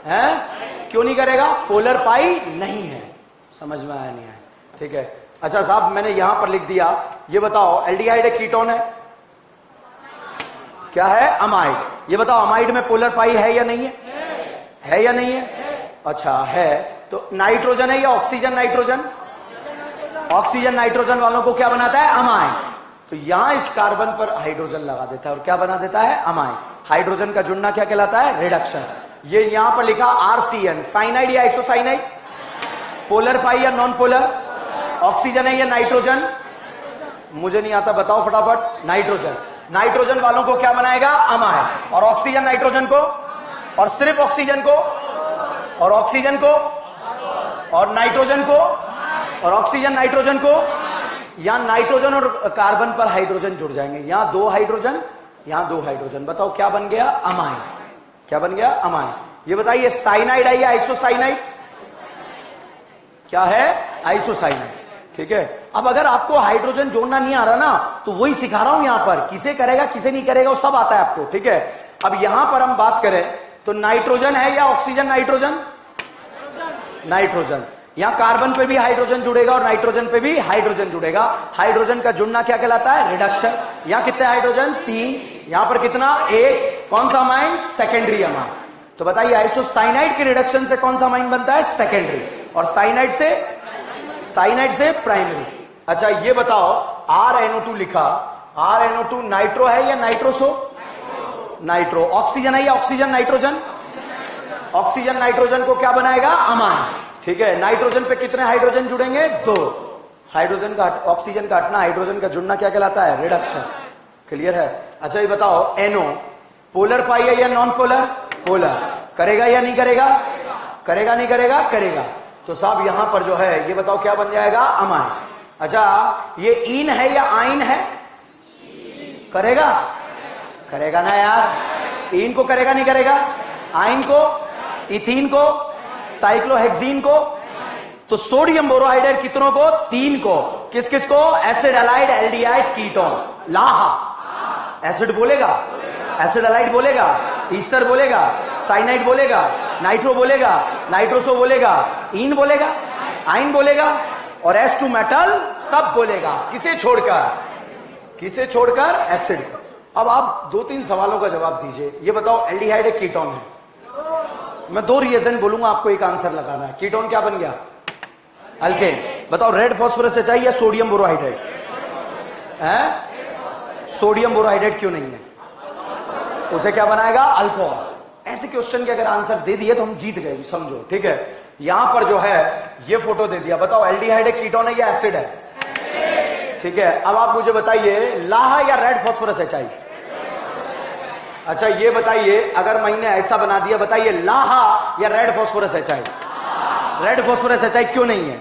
है? क्यों नहीं करेगा? पोलर पाई नहीं है। समझ में आया नहीं आया? ठीक है। अच्छा साहब, मैंने यहां पर लिख दिया, ये बताओ एल्डिहाइड है कीटोन है? क्या है? अमाइड। ये बताओ अमाइड में पोलर पाई है या नहीं है? है या नहीं है? अच्छा है। तो नाइट्रोजन है या ऑक्सीजन नाइट्रोजन? ऑक्सीजन नाइट्रोजन वालों को क्या बनाता है? अमाइड। तो यहां इस कार्बन पर हाइड्रोजन लगा देता है और क्या बना देता है? अमाइड। हाइड्रोजन का जुड़ना क्या कहलाता है? रिडक्शन। ये यहां पर लिखा RCN, साइनाइड या आइसोसाइनाइड? पोलर पाई या नॉन पोलर? ऑक्सीजन है या नाइट्रोजन? मुझे नहीं आता, बताओ फटाफट। नाइट्रोजन। नाइट्रोजन वालों को क्या बनाएगा? अमाइड। और ऑक्सीजन नाइट्रोजन को? और सिर्फ ऑक्सीजन को? और ऑक्सीजन को? और नाइट्रोजन को? और ऑक्सीजन नाइट्रोजन को? यहां नाइट्रोजन और कार्बन पर हाइड्रोजन जुड़ जाएंगे। यहां 2 हाइड्रोजन, यहां 2 हाइड्रोजन। बताओ क्या बन गया? अमाइन। क्या बन गया? अमाइन। ये बताइए साइनाइड है या आइसोसाइनाइड? क्या है? आइसोसाइनाइड। ठीक है। अब अगर आपको हाइड्रोजन जोड़ना नहीं आ रहा ना, तो वही सिखा रहा हूं यहां पर, किसे करेगा किसे नहीं करेगा वो सब आता है आपको। ठीक है। अब यहां पर हम बात करें तो नाइट्रोजन है या ऑक्सीजन नाइट्रोजन? नाइट्रोजन। यहां कार्बन पे भी हाइड्रोजन जुड़ेगा और नाइट्रोजन पे भी हाइड्रोजन जुड़ेगा। हाइड्रोजन का जुड़ना क्या कहलाता है? रिडक्शन। यहां कितने हाइड्रोजन? 3। यहां पर कितना? 1। कौन सा अमाइन? Secondary amine. तो बताइए आइसोसाइनाइड के रिडक्शन से कौन सा अमाइन बनता है? सेकेंडरी। और साइनाइड से प्राइमरी। अच्छा ये बताओ, RNO2 लिखा, RNO2 नाइट्रो है या नाइट्रोसो? नाइट्रो। ऑक्सीजन है या ऑक्सीजन नाइट्रोजन? ऑक्सीजन नाइट्रोजन को क्या बनाएगा? अमाइन। ठीक है। नाइट्रोजन पे कितने हाइड्रोजन जुड़ेंगे? 2। हाइड्रोजन का ऑक्सीजन का हटना, हाइड्रोजन का जुड़ना क्या कहलाता है? रिडक्शन। क्लियर है? अच्छा ये बताओ NO पोलर पाई है या नॉन पोलर? पोलर। करेगा या नहीं करेगा? करेगा नहीं करेगा? करेगा। तो साहब यहां पर जो है ये बताओ क्या बन जाएगा? अमाइन। अच्छा ये इन है या आइन है? करेगा? करेगा ना यार। इन को करेगा नहीं करेगा? आइन को, इथीन को, साइक्लोहेक्सीन को। तो सोडियम बोरोहाइड्रेट कितनों को? 3 को। किस किस को? Acid halide aldehyde ketone. लाहा। एसिड बोलेगा, एसिड हैलाइड बोलेगा, ईस्टर बोलेगा, साइनाइड बोलेगा, नाइट्रो बोलेगा, नाइट्रोसो बोलेगा, इन बोलेगा, आइन बोलेगा और S2 मेटल सब बोलेगा। किसे छोड़कर? किसे छोड़कर? एसिड। अब आप 2-3 सवालों का जवाब दीजिए। ये बताओ एल्डिहाइड एक कीटोन है। मैं 2 रिएजेंट बोलूंगा, आपको एक आंसर लगाना है। कीटोन क्या बन गया? अल्केन। बताओ रेड फास्फोरस एच या सोडियम बोरोहाइड्रेट? है? सोडियम बोरोहाइड्रेट क्यों नहीं है? उसे क्या बनाएगा? अल्कोहल। ऐसे क्वेश्चन के अगर आंसर दे दिए तो हम जीत गए, समझो। ठीक है। यहां पर जो है ये फोटो दे दिया। बताओ एल्डिहाइड एक कीटोन है या एसिड है? ठीक है। अब आप मुझे बताइए लाहा या रेड फास्फोरस एच? अच्छा ये बताइए, अगर मैंने ऐसा बना दिया, बताइए लाहा या red phosphorus H? Red phosphorus H क्यों नहीं है?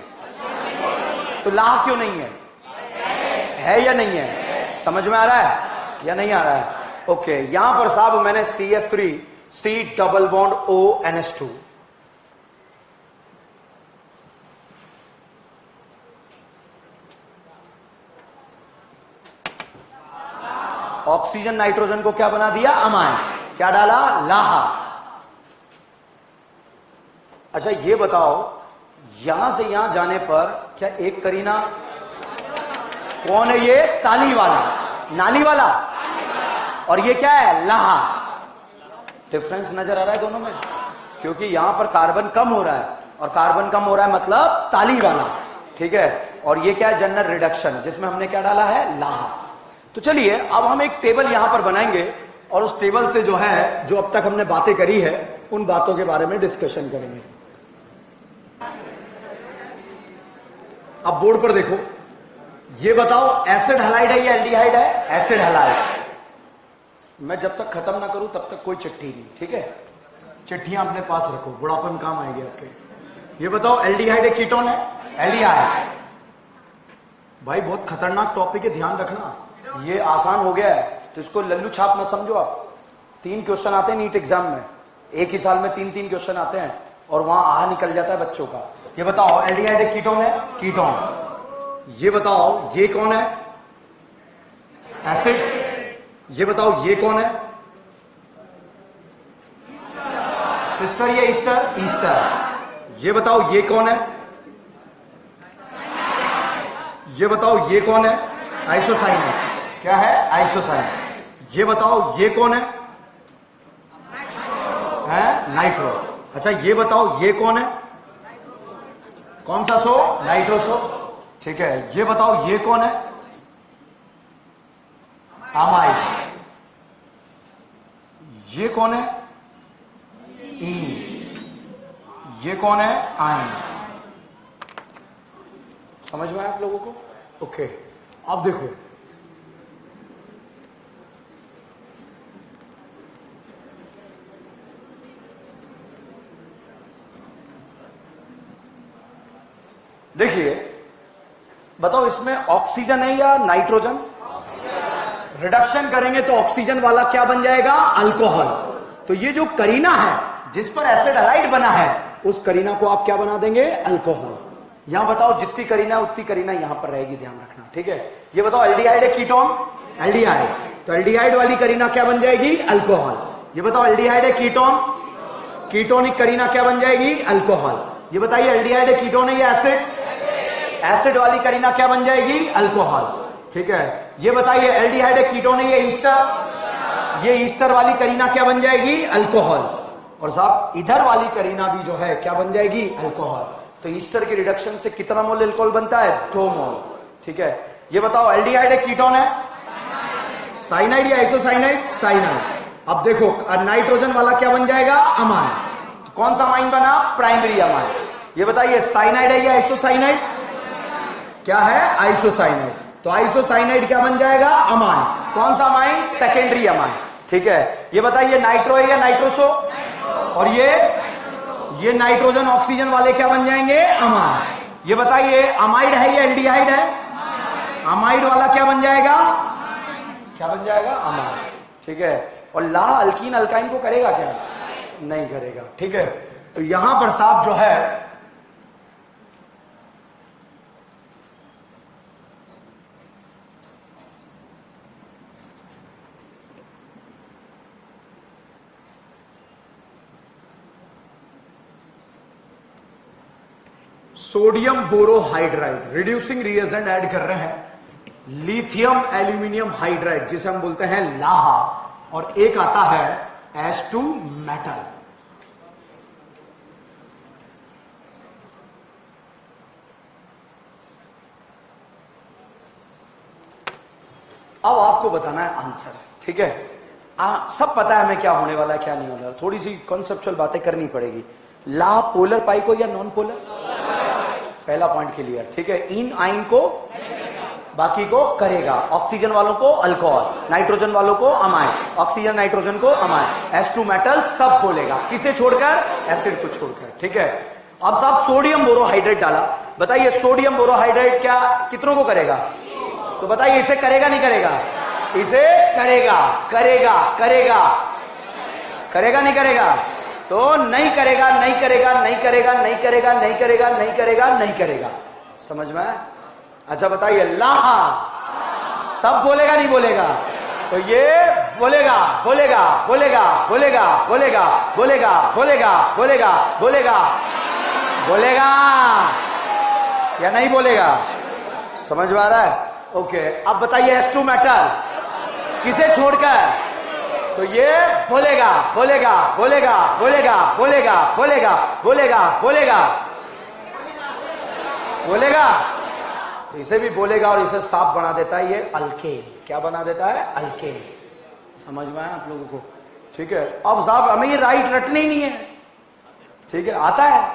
तो लाहा क्यों नहीं है? है या नहीं है? समझ में आ रहा है या नहीं आ रहा है? ओके। यहां पर साहब मैंने CH3 C double bond ONH2, oxygen nitrogen को क्या बना दिया? अमाइन। क्या डाला? लाहा। अच्छा ये बताओ, यहां से यहां जाने पर क्या एक करीना? कौन है ये? ताली वाला, नाली वाला। और ये क्या है? लाहा। डिफरेंस नजर आ रहा है दोनों में? क्योंकि यहां पर कार्बन कम हो रहा है और कार्बन कम हो रहा है मतलब ताली वाला। ठीक है। और ये क्या है? जनरल रिडक्शन, जिसमें हमने क्या डाला है? लाहा। तो चलिए अब हम एक टेबल यहां पर बनाएंगे और उस टेबल से जो है, जो अब तक हमने बातें करी है, उन बातों के बारे में डिस्कशन करेंगे। अब बोर्ड पर देखो, ये बताओ एसिड हैलाइड है या एल्डिहाइड है? Acid halide. मैं जब तक खत्म ना करूं तब तक कोई चिट्ठी नहीं। ठीक है। चिट्ठियां अपने पास रखो, बुढ़ापन काम आएगी आपके। ये बताओ एल्डिहाइड एक कीटोन है? एल्डिहाइड। भाई बहुत खतरनाक टॉपिक है, ध्यान रखना। ये आसान हो गया है तो इसको लल्लू छाप मत समझो आप। 3 क्वेश्चन आते हैं नीट एग्जाम में, एक ही साल में 3-3 क्वेश्चन आते हैं और वहां आह निकल जाता है बच्चों का। ये बताओ एल्डिहाइड एक कीटोन है? कीटोन। ये बताओ ये कौन है? एसिड। ये बताओ ये कौन है? सिस्टर या ईस्टर? ईस्टर। ये बताओ ये कौन है? ये बताओ ये कौन है? आइसोसाइनेट। क्या है? आइसोसाइनेट। ये बताओ ये कौन है? नाइट्रो। अच्छा ये बताओ ये कौन है? कौन सा सो? नाइट्रोसो। ठीक है, ये बताओ ये कौन है? अमाइड। ये कौन है? ईन। ये कौन है? आइन। समझ में आया आप लोगों को? ओके, अब देखो देखिए, बताओ इसमें ऑक्सीजन है या नाइट्रोजन? रिडक्शन करेंगे तो ऑक्सीजन वाला क्या बन जाएगा? अल्कोहल। तो ये जो करीना है जिस पर एसिड हैलाइड बना है, उस करीना को आप क्या बना देंगे? अल्कोहल। यहां बताओ जितनी करीना उतनी करीना यहां पर रहेगी, ध्यान रखना। ठीक है, ये बताओ एल्डिहाइड है कीटोन? एल्डिहाइड। तो एल्डिहाइड वाली करीना क्या बन जाएगी? अल्कोहल। ये बताओ एल्डिहाइड है कीटोन? कीटोनिक करीना क्या बन जाएगी? अल्कोहल। ये बताइए एल्डिहाइड है कीटोन है या एसिड? एसिड वाली करीना क्या बन जाएगी? अल्कोहल। ठीक है, ये बताइए एल्डिहाइड है कीटोन है या ईस्टर? ये ईस्टर वाली करीना क्या बन जाएगी? अल्कोहल। और साहब इधर वाली करीना भी जो है क्या बन जाएगी? अल्कोहल। तो ईस्टर के रिडक्शन से कितना मोल अल्कोहल बनता है? 2 मोल। ठीक है, ये बताओ एल्डिहाइड है कीटोन है? साइनाइड या आइसोसाइनाइड? साइनाइड। अब देखो नाइट्रोजन वाला क्या बन जाएगा? अमाइन। तो कौन सा अमाइन बना? Primary amine. ये बताइए साइनाइड है या आइसोसाइनाइड? क्या है? आइसोसाइनाइड। तो आइसोसाइनाइड क्या बन जाएगा? अमाइन। कौन सा अमाइन? Secondary amine. ठीक है, ये बताइए नाइट्रो है या नाइट्रोसो? और ये नाइट्रोजन ऑक्सीजन वाले क्या बन जाएंगे? अमाइन। ये बताइए अमाइड है या एल्डिहाइड है? अमाइड वाला क्या बन जाएगा? क्या बन जाएगा? अमाइड। ठीक है, और ला अल्कीन अल्काइन को करेगा क्या? नहीं करेगा। ठीक है, तो यहां पर साहब जो है sodium borohydride reducing reagent add कर रहे हैं, लिथियम एल्यूमिनियम हाइड्राइड जिसे हम बोलते हैं लाहा, और एक आता है H2 मेटल। अब आपको बताना है आंसर। ठीक है, सब पता है हमें क्या होने वाला है क्या नहीं होने वाला, थोड़ी सी कॉन्सेप्चुअल बातें करनी पड़ेगी। ला पोलर पाई को या नॉन पोलर? पहला पॉइंट क्लियर। ठीक है, इन आइन को बाकी को करेगा, ऑक्सीजन वालों को अल्कोहल, नाइट्रोजन वालों को अमाइन, ऑक्सीजन नाइट्रोजन को अमाइन, H2 मेटल सब बोलेगा, किसे छोड़कर? एसिड को छोड़कर। ठीक है, अब साहब सोडियम बोरोहाइड्रेट डाला, बताइए सोडियम बोरोहाइड्रेट क्या कितनों को करेगा? तो बताइए इसे करेगा नहीं करेगा? इसे करेगा, करेगा, करेगा, करेगा नहीं करेगा? तो नहीं करेगा, नहीं करेगा, नहीं करेगा, नहीं करेगा, नहीं करेगा, नहीं करेगा, नहीं करेगा। समझ में? अच्छा बताइए लाहा सब बोलेगा नहीं बोलेगा? तो ये बोलेगा, बोलेगा, बोलेगा, बोलेगा, बोलेगा, बोलेगा, बोलेगा, बोलेगा, बोलेगा, बोलेगा या नहीं बोलेगा? समझ में आ रहा है? ओके, अब बताइए H2 मेटल किसे छोड़कर? तो ये बोलेगा, बोलेगा, बोलेगा, बोलेगा, बोलेगा, बोलेगा, बोलेगा, बोलेगा, बोलेगा, तो इसे भी बोलेगा और इसे साफ बना देता है ये अल्केन। क्या बना देता है? अल्केन। समझ में आया आप लोगों को? ठीक है, अब साहब हमें ये राइट रटने ही नहीं है। ठीक है, आता है,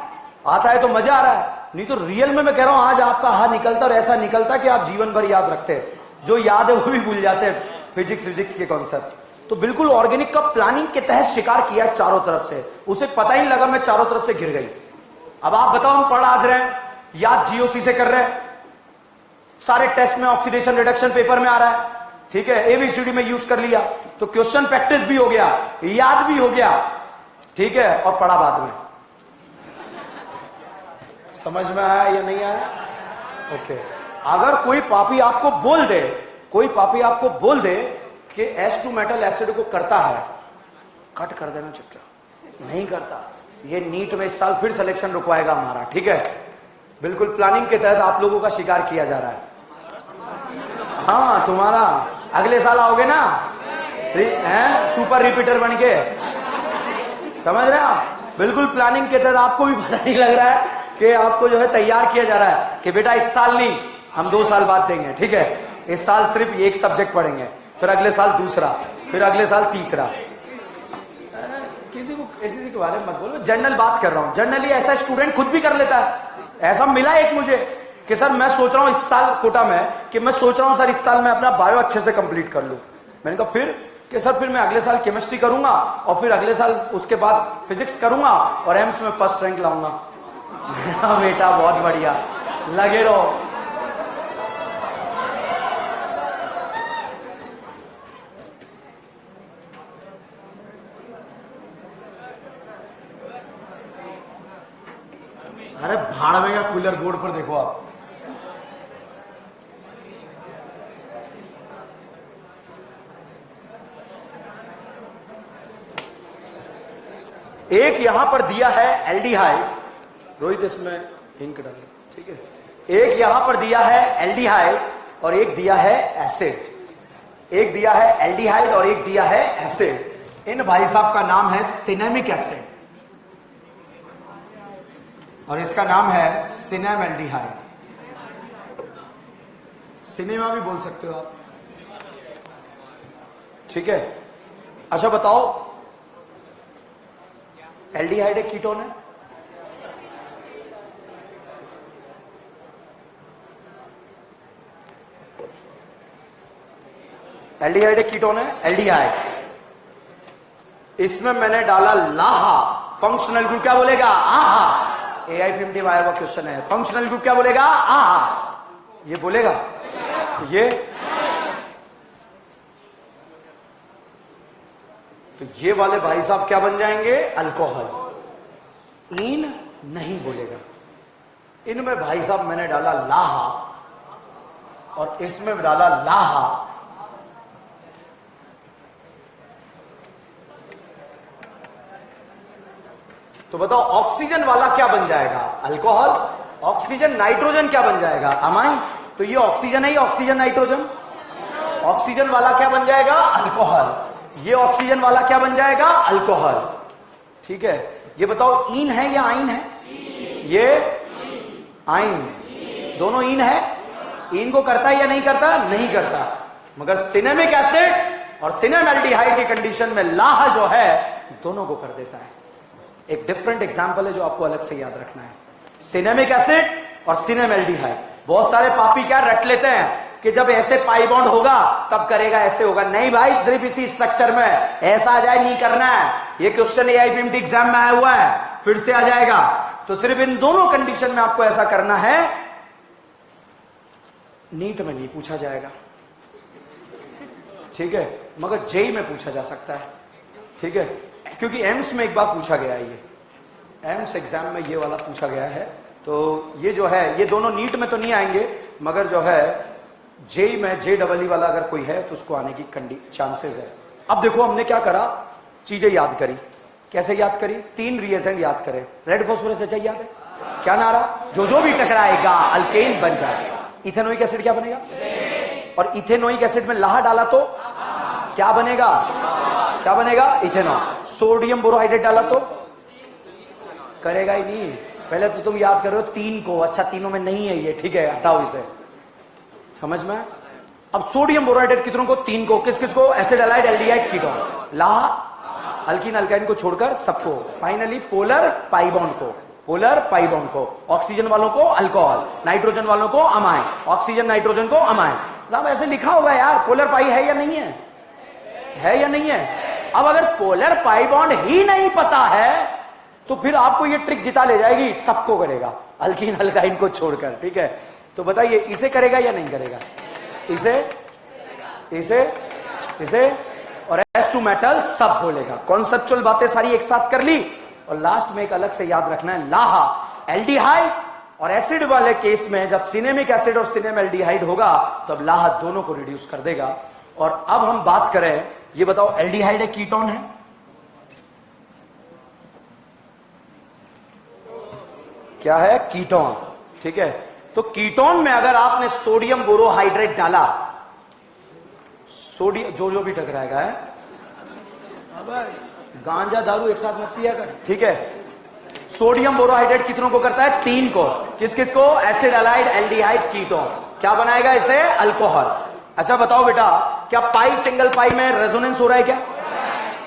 आता है तो मजा आ रहा है, नहीं तो रियल में मैं कह रहा हूं आज आपका हा निकलता और ऐसा निकलता कि आप जीवन भर याद रखते हैं, जो याद है वो भी भूल जाते हैं फिजिक्स के कॉन्सेप्ट। तो बिल्कुल ऑर्गेनिक का प्लानिंग के तहत शिकार किया चारों तरफ से, उसे पता ही नहीं लगा मैं चारों तरफ से गिर गई। अब आप बताओ हम पढ़ आज रहे हैं, याद जीओसी से कर रहे हैं, सारे टेस्ट में ऑक्सीडेशन रिडक्शन पेपर में आ रहा है। ठीक है, एबीसीडी में यूज कर लिया, तो क्वेश्चन प्रैक्टिस भी हो गया, याद भी हो गया। ठीक है, और पढ़ा बाद में। समझ में आया या नहीं आया? ओके, अगर कोई पापी आपको बोल दे, कोई पापी आपको बोल दे कि H2 मेटल एसिड को करता है, कट कर देना चुपचाप। नहीं करता। ये नीट में इस साल फिर सिलेक्शन रुकवाएगा हमारा, ठीक है। बिल्कुल प्लानिंग के तहत आप लोगों का शिकार किया जा रहा है। हाँ, तुम्हारा अगले साल आओगे ना, हैं सुपर रिपीटर बन के, समझ रहे हैं आप। बिल्कुल प्लानिंग के तहत, आपको भी पता नहीं लग रहा है कि आपको जो है तैयार किया जा रहा है कि बेटा इस साल नहीं, हम 2 साल बाद देंगे, ठीक है। इस साल सिर्फ एक सब्जेक्ट पढ़ेंगे, फिर अगले साल दूसरा, फिर अगले साल तीसरा। किसी के बारे में मत बोलो, जनरल बात कर रहा हूं। जनरली ऐसा स्टूडेंट खुद भी कर लेता है। ऐसा मिला एक मुझे कि सर मैं सोच रहा हूं इस साल कोटा में, कि मैं सोच रहा हूं सर इस साल मैं अपना बायो अच्छे से कंप्लीट कर लूं। मैंने कहा फिर कि सर फिर मैं अगले साल केमिस्ट्री करूंगा और फिर अगले साल उसके बाद फिजिक्स करूंगा और एम्स में फर्स्ट रैंक लाऊंगा। बेटा बहुत बढ़िया, लगे रहो। अरे भाड़ में का कूलर बोर्ड पर देखो आप। एक यहां पर दिया है एल्डिहाइड, रोहित इसमें हिंक डाल, ठीक है। एक यहां पर दिया है एल्डिहाइड और एक दिया है एसिड। एक दिया है एल्डिहाइड और एक दिया है एसिड। इन भाई साहब का नाम है सिनेमिक एसिड और इसका नाम है सिनेमेल्डिहाइड। सिनेमा भी बोल सकते हो आप, ठीक है। अच्छा बताओ, एल्डिहाइड एक कीटोन है, एल्डिहाइड एक कीटोन है, एल्डिहाइड। इसमें मैंने डाला लाहा, फंक्शनल ग्रुप क्या बोलेगा? आहा। एआईपीएमटी में आया हुआ क्वेश्चन है, फंक्शनल ग्रुप क्या बोलेगा? आहा। ये बोलेगा, ये तो ये वाले भाई साहब क्या बन जाएंगे? अल्कोहल। इन नहीं बोलेगा। इनमें भाई साहब मैंने डाला लाहा और इसमें डाला लाहा। तो बताओ ऑक्सीजन वाला क्या बन जाएगा? अल्कोहल। ऑक्सीजन नाइट्रोजन क्या बन जाएगा? अमाइन। तो ये ऑक्सीजन है, ये ऑक्सीजन नाइट्रोजन। ऑक्सीजन वाला क्या बन जाएगा? अल्कोहल। ये ऑक्सीजन वाला क्या बन जाएगा? अल्कोहल, ठीक है। ये बताओ ईन है या आइन है? ये आइन, दोनों ईन है। ईन को करता है या नहीं करता? नहीं करता। मगर सिनेमिक एसिड और सिनेमेल्डिहाइड की कंडीशन में लाह जो है दोनों को कर देता है। एक डिफरेंट एग्जांपल है जो आपको अलग से याद रखना है, सिनेमिक एसिड और सिनेमेल्डिहाइड। बहुत सारे पापी क्या रट लेते हैं कि जब ऐसे पाई बॉन्ड होगा तब करेगा, ऐसे होगा। नहीं भाई, सिर्फ इसी स्ट्रक्चर में ऐसा आ जाए नहीं करना है। ये क्वेश्चन एआईपीएमटी एग्जाम में आया हुआ है, फिर से आ जाएगा। तो सिर्फ इन दोनों कंडीशन में आपको ऐसा करना है, नीट में नहीं पूछा जाएगा, ठीक है। मगर जेई में पूछा जा सकता है, ठीक है। क्योंकि एम्स में एक बार पूछा गया है, ये एम्स एग्जाम में ये वाला पूछा गया है। तो ये जो है ये दोनों नीट में तो नहीं आएंगे, मगर जो है जेई में JEE वाला अगर कोई है तो उसको आने की चांसेस है। अब देखो हमने क्या करा, चीजें याद करी। कैसे याद करी? 3 रिएजेंट याद करें। रेड फॉस्फोरस एच याद है, क्या नारा? जो भी टकराएगा अल्केन बन जाएगा। इथेनोइक एसिड क्या बनेगा? और इथेनोइक एसिड में लाह डाला तो क्या बनेगा? क्या बनेगा? इथेनॉल। सोडियम बोरोहाइड्रेट डाला तो करेगा ही नहीं। पहले तो तुम याद करो 3 को। अच्छा, तीनों में नहीं है ये, ठीक है, हटाओ इसे, समझ में। अब सोडियम बोरोहाइड्रेट कितनों को? 3 को। किस किस को? Acid allied aldehyde ketone. लाह अल्कीन अल्काइन को छोड़कर सबको। फाइनली पोलर पाई बॉन्ड को, पोलर पाई बॉन्ड को। ऑक्सीजन वालों को अल्कोहल, नाइट्रोजन वालों को अमाइन, ऑक्सीजन नाइट्रोजन को अमाइन। साहब ऐसे लिखा होगा यार, पोलर पाई है या नहीं है? है या नहीं है? अब अगर पोलर पाई बॉन्ड ही नहीं पता है तो फिर आपको ये ट्रिक जिता ले जाएगी, सबको करेगा अल्कीन अल्काइन को छोड़कर, ठीक है। तो बताइए इसे करेगा या नहीं करेगा? इसे, इसे, इसे और S2 मेटल सब बोलेगा। कॉन्सेप्चुअल बातें सारी एक साथ कर ली। और लास्ट में एक अलग से याद रखना है, लाहा एल्डिहाइड और एसिड वाले केस में जब सिनेमिक एसिड और सिनेमेल्डिहाइड होगा तब लाहा दोनों को रिड्यूस कर देगा। और अब हम बात करें, ये बताओ एल्डिहाइड एक कीटोन है, क्या है? कीटोन। ठीक है, तो कीटोन में अगर आपने सोडियम बोरोहाइड्रेट डाला, सोडियम जो भी टकराएगा है, अब गांजा दारू एक साथ मत पिया कर। ठीक है, सोडियम बोरोहाइड्रेट कितनों को करता है? 3 को। किस किस को? Acid allied aldehyde ketone. क्या बनाएगा इसे? अल्कोहल। अच्छा बताओ बेटा, क्या पाई सिंगल पाई में रेजोनेंस हो रहा है? क्या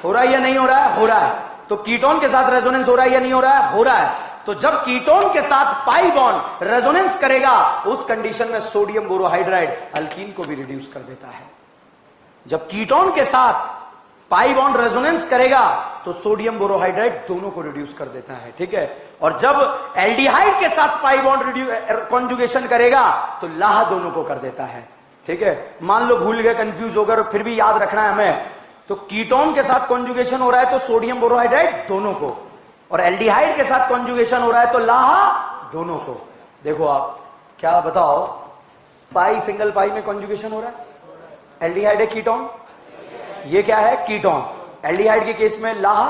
हो रहा है या नहीं हो रहा है? हो रहा है। तो कीटोन के साथ रेजोनेंस हो रहा है या नहीं हो रहा है? हो रहा है। तो जब कीटोन के साथ पाई बॉन्ड रेजोनेंस करेगा, उस कंडीशन में सोडियम बोरोहाइड्राइड अल्कीन को भी रिड्यूस कर देता है। जब कीटोन के साथ पाई बॉन्ड रेजोनेंस करेगा तो सोडियम बोरोहाइड्राइड दोनों को रिड्यूस कर देता है। ठीक है, और जब एल्डिहाइड के साथ पाई बॉन्ड कॉन्जुगेशन करेगा तो लाह दोनों को कर देता है। ठीक है, मान लो भूल गए, कंफ्यूज हो गए, फिर भी याद रखना है हमें। तो कीटोन के साथ कॉन्जुगेशन हो रहा है तो सोडियम बोरोहाइड्राइड दोनों को, और एल्डिहाइड के साथ कॉन्जुगेशन हो रहा है तो लाह दोनों को। देखो आप क्या बताओ, पाई सिंगल पाई में कॉन्जुगेशन हो रहा है, एल्डिहाइड है कीटोन, ये क्या है? कीटोन। एल्डिहाइड के केस में लाह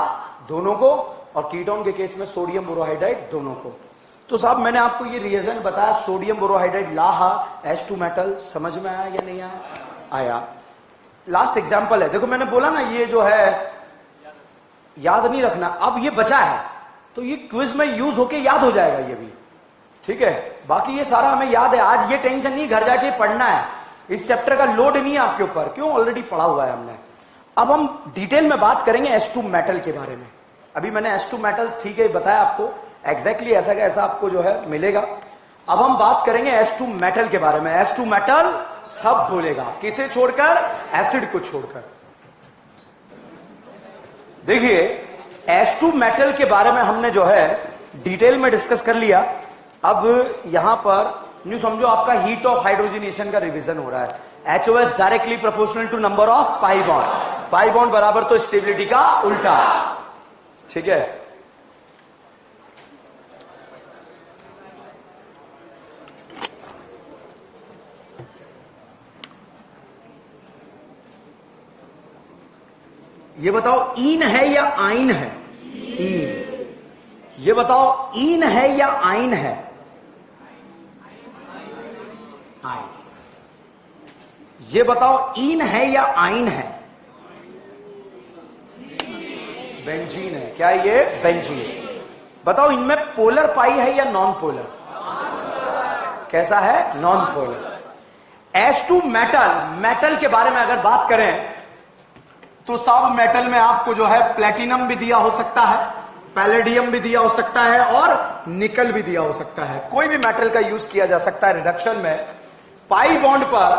दोनों को, और कीटोन के केस में सोडियम बोरोहाइड्राइड दोनों को। तो साहब मैंने आपको ये रिएजन बताया, सोडियम बोरोहाइड्राइड लाह H2 मेटल, समझ में आया या नहीं आया? आया। लास्ट एग्जांपल है, देखो मैंने बोला ना ये जो है याद नहीं रखना, अब ये बचा है तो ये क्विज में यूज होके याद हो जाएगा ये भी। ठीक है, बाकी ये सारा हमें याद है, आज ये टेंशन नहीं, घर जाके पढ़ना है, इस चैप्टर का लोड नहीं है आपके ऊपर, क्यों? ऑलरेडी पढ़ा हुआ है हमने। अब हम डिटेल में बात करेंगे H2 मेटल के बारे में। अभी मैंने H2 मेटल ठीक है बताया आपको, एग्जैक्टली ऐसा का ऐसा आपको जो है मिलेगा। अब हम बात करेंगे H2 मेटल के बारे में। H2 मेटल सब बोलेगा, किसे छोड़कर? एसिड को छोड़कर। देखिए H2 मेटल के बारे में हमने जो है डिटेल में डिस्कस कर लिया। अब यहां पर न्यू समझो आपका हीट ऑफ हाइड्रोजनेशन का रिवीजन हो रहा है। HOH directly proportional to number of pi bond, pi bond बराबर तो स्टेबिलिटी का उल्टा। ठीक है, ये बताओ ईन है या आइन है? ईन। ये बताओ ईन है या आइन है? आइन। ये बताओ ईन है या आइन है? बेंजीन है। क्या ये? बेंजीन। बताओ इनमें पोलर पाई है या नॉन पोलर? कैसा है? Non polar. H2 metal, metal के बारे में अगर बात करें तो सब मेटल में आपको जो है प्लेटिनम भी दिया हो सकता है, पैलेडियम भी दिया हो सकता है, और निकल भी दिया हो सकता है। कोई भी मेटल का यूज किया जा सकता है रिडक्शन में। पाई बॉन्ड पर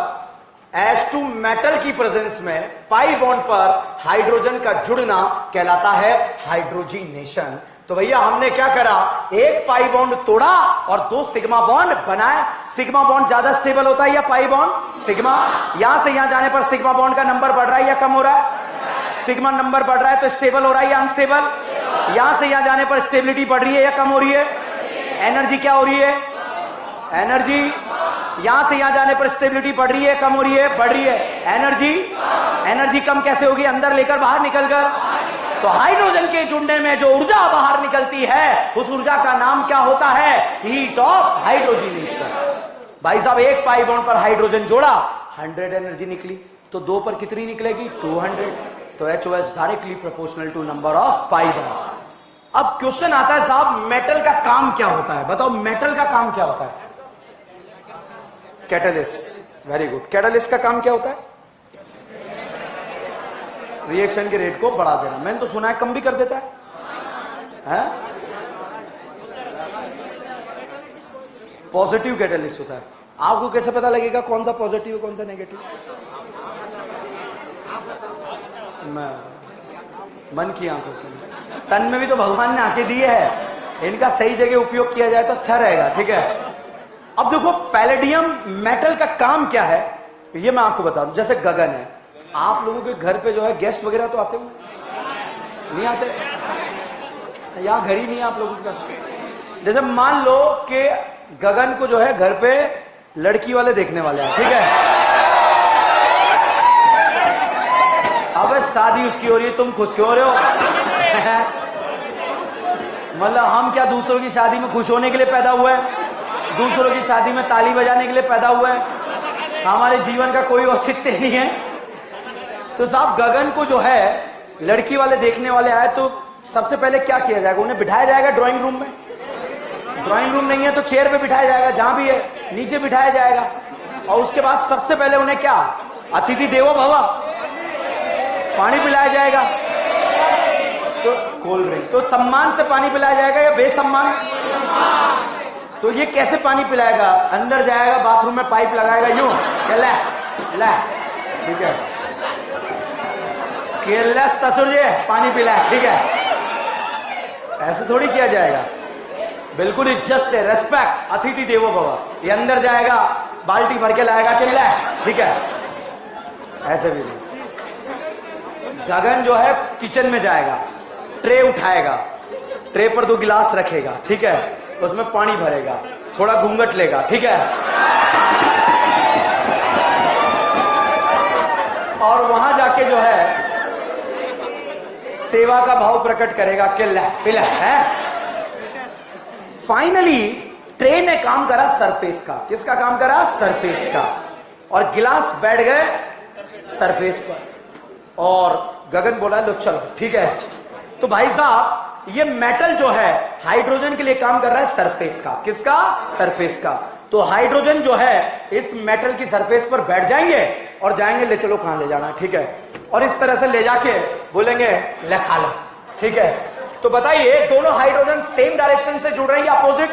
H2 मेटल की प्रेजेंस में पाई बॉन्ड पर हाइड्रोजन का जुड़ना कहलाता है हाइड्रोजीनेशन। तो भैया हमने क्या करा, एक पाई बॉन्ड तोड़ा और 2 सिग्मा बॉन्ड बनाए। सिग्मा बॉन्ड ज्यादा स्टेबल होता है या पाई बॉन्ड? सिग्मा। यहां से यहां जाने पर सिग्मा बॉन्ड का नंबर बढ़ रहा है या कम हो रहा है? सिग्मा नंबर बढ़ रहा है तो स्टेबल हो रहा है या अनस्टेबल? यहां से यहां जाने पर स्टेबिलिटी बढ़ रही है या कम हो रही है? एनर्जी क्या हो रही है? एनर्जी। यहां से यहां जाने पर स्टेबिलिटी बढ़ रही है, कम हो रही है? बढ़ रही है। एनर्जी, एनर्जी कम कैसे होगी? अंदर लेकर बाहर निकलकर। तो हाइड्रोजन के जुड़ने में जो ऊर्जा बाहर निकलती है उस ऊर्जा का नाम क्या होता है? Heat of hydrogenation. भाई साहब एक पाई बॉन्ड पर हाइड्रोजन जोड़ा, 100 एनर्जी निकली, तो 2 पर कितनी निकलेगी? 200। तो HOH directly proportional to number of pi bond. अब क्वेश्चन आता है साहब मेटल का काम क्या होता है? बताओ मेटल का काम क्या होता है? कैटलिस्ट। Very good. कैटलिस्ट का काम क्या होता है? रिएक्शन के रेट को बढ़ा देना। मैंने तो सुना है कम भी कर देता है? पॉजिटिव कैटलिस्ट होता है। आपको कैसे पता लगेगा कौन सा पॉजिटिव कौन सा नेगेटिव? मन की आंखों से। तन में भी तो भगवान ने आंखें दी है, इनका सही जगह उपयोग किया जाए तो अच्छा रहेगा। ठीक है, अब देखो पैलेडियम मेटल का काम क्या है ये मैं आपको बता दूं। जैसे गगन है, आप लोगों के घर पे जो है गेस्ट वगैरह तो आते होंगे, नहीं आते? यहां घर ही नहीं है आप लोगों के पास। जैसे मान लो कि गगन को जो है घर पे लड़की वाले देखने वाले हैं, ठीक है? अबे शादी उसकी हो रही है, तुम खुश क्यों हो रहे हो? मतलब हम क्या दूसरों की शादी में खुश होने के लिए पैदा हुए हैं? दूसरों की शादी में ताली बजाने के लिए पैदा हुए हैं? हमारे जीवन का कोई औचित्य नहीं है। तो साहब गगन को जो है लड़की वाले देखने वाले आए तो सबसे पहले क्या किया जाएगा? उन्हें बिठाया जाएगा ड्राइंग रूम में। ड्राइंग रूम नहीं है तो चेयर पे बिठाया जाएगा, जहां भी है नीचे बिठाया जाएगा। और उसके बाद सबसे पहले उन्हें क्या, अतिथि देवो भव, पानी पिलाया जाएगा। तो कोल्ड ड्रिंक, तो सम्मान से पानी पिलाया जाएगा या बेसम्मान? तो ये कैसे पानी पिलाएगा? अंदर जाएगा, बाथरूम में पाइप लगाएगा, यूं ले ठीक है, केयरलेस ससुर जी पानी पिलाए, ठीक है। ऐसे थोड़ी किया जाएगा, बिल्कुल इज्जत से, रेस्पेक्ट, अतिथि देवो भव। ये अंदर जाएगा, बाल्टी भर के लाएगा कि ले, ठीक है, ऐसे भी नहीं। गगन जो है किचन में जाएगा, ट्रे उठाएगा, ट्रे पर 2 गिलास रखेगा, ठीक है, उसमें पानी भरेगा, थोड़ा घूंघट लेगा, ठीक है, और वहां जाके जो है सेवा का भाव प्रकट करेगा कि ले पिला है। फाइनली ट्रे ने काम करा सरफेस का। किसका काम करा? सरफेस का। और गिलास बैठ गए सरफेस पर और गगन बोला लो चलो, ठीक है। तो भाई साहब ये मेटल जो है हाइड्रोजन के लिए काम कर रहा है सरफेस का। किसका? सरफेस का। तो हाइड्रोजन जो है इस मेटल की सरफेस पर बैठ जाएंगे और जाएंगे ले चलो कहां ले जाना, ठीक है, और इस तरह से ले जाके बोलेंगे ले खा लो, ठीक है। तो बताइए दोनों हाइड्रोजन सेम डायरेक्शन से जुड़ रहे हैं या अपोजिट?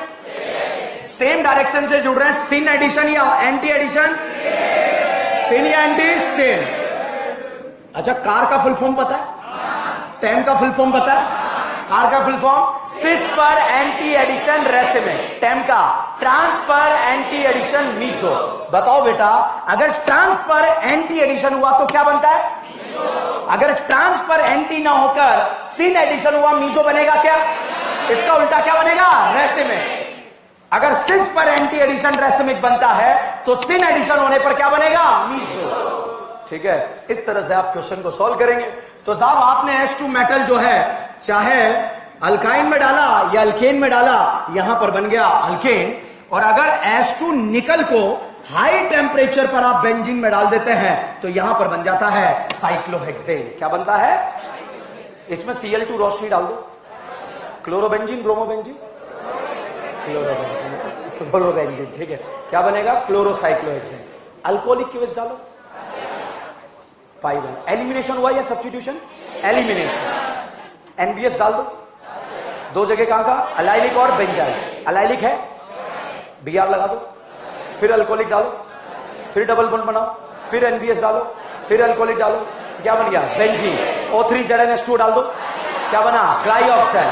सेम डायरेक्शन से जुड़ रहे हैं। सिन एडिशन या एंटी एडिशन? सिन या एंटी? सेम। अच्छा कार का फुल फॉर्म पता है? टैम का फुल फॉर्म पता है? कार का फुल फॉर्म सिस पर एंटी एडिशन रेसिमे, टैम का ट्रांस पर एंटी एडिशन मीसो। बताओ बेटा अगर ट्रांस पर एंटी एडिशन हुआ तो क्या बनता है? अगर ट्रांस पर एंटी ना होकर सिन एडिशन हुआ मीसो बनेगा क्या? इसका उल्टा क्या बनेगा? रेसिमे। अगर सिस पर एंटी एडिशन रेसिमिक बनता है तो सिन एडिशन होने पर क्या बनेगा? मीसो। ठीक है, इस तरह से आप क्वेश्चन को सॉल्व करेंगे। तो साहब आपने H2 मेटल जो है चाहे अल्काइन में डाला या अल्केन में डाला, यहां पर बन गया अल्केन। और अगर H2 निकल को हाई टेम्परेचर पर आप बेंजीन में डाल देते हैं तो यहां पर बन जाता है साइक्लोहेक्सेन। क्या बनता है? इसमें Cl2 रोशनी डाल दो, क्लोरोबेंजीन, ब्रोमोबेंजीन, क्लोरोबेंजीन, ठीक है, क्या बनेगा? क्लोरोसाइक्लोहेक्सेन। अल्कोहलिक क्यूएस डालो, पाइबो। एलिमिनेशन हुआ या सब्स्टिट्यूशन? एलिमिनेशन। एनबीएस डाल दो, 2 जगह कहां का? अलाइलिक और बेंजाइल। अलाइलिक है, बीआर लगा दो, फिर अल्कोहलिक डालो, फिर डबल बॉन्ड बनाओ, फिर एनबीएस डालो, फिर अल्कोहलिक डालो, क्या बन गया? बेंजीन। O3ZnH2 डाल दो, क्या बना? ट्राईऑक्साइड।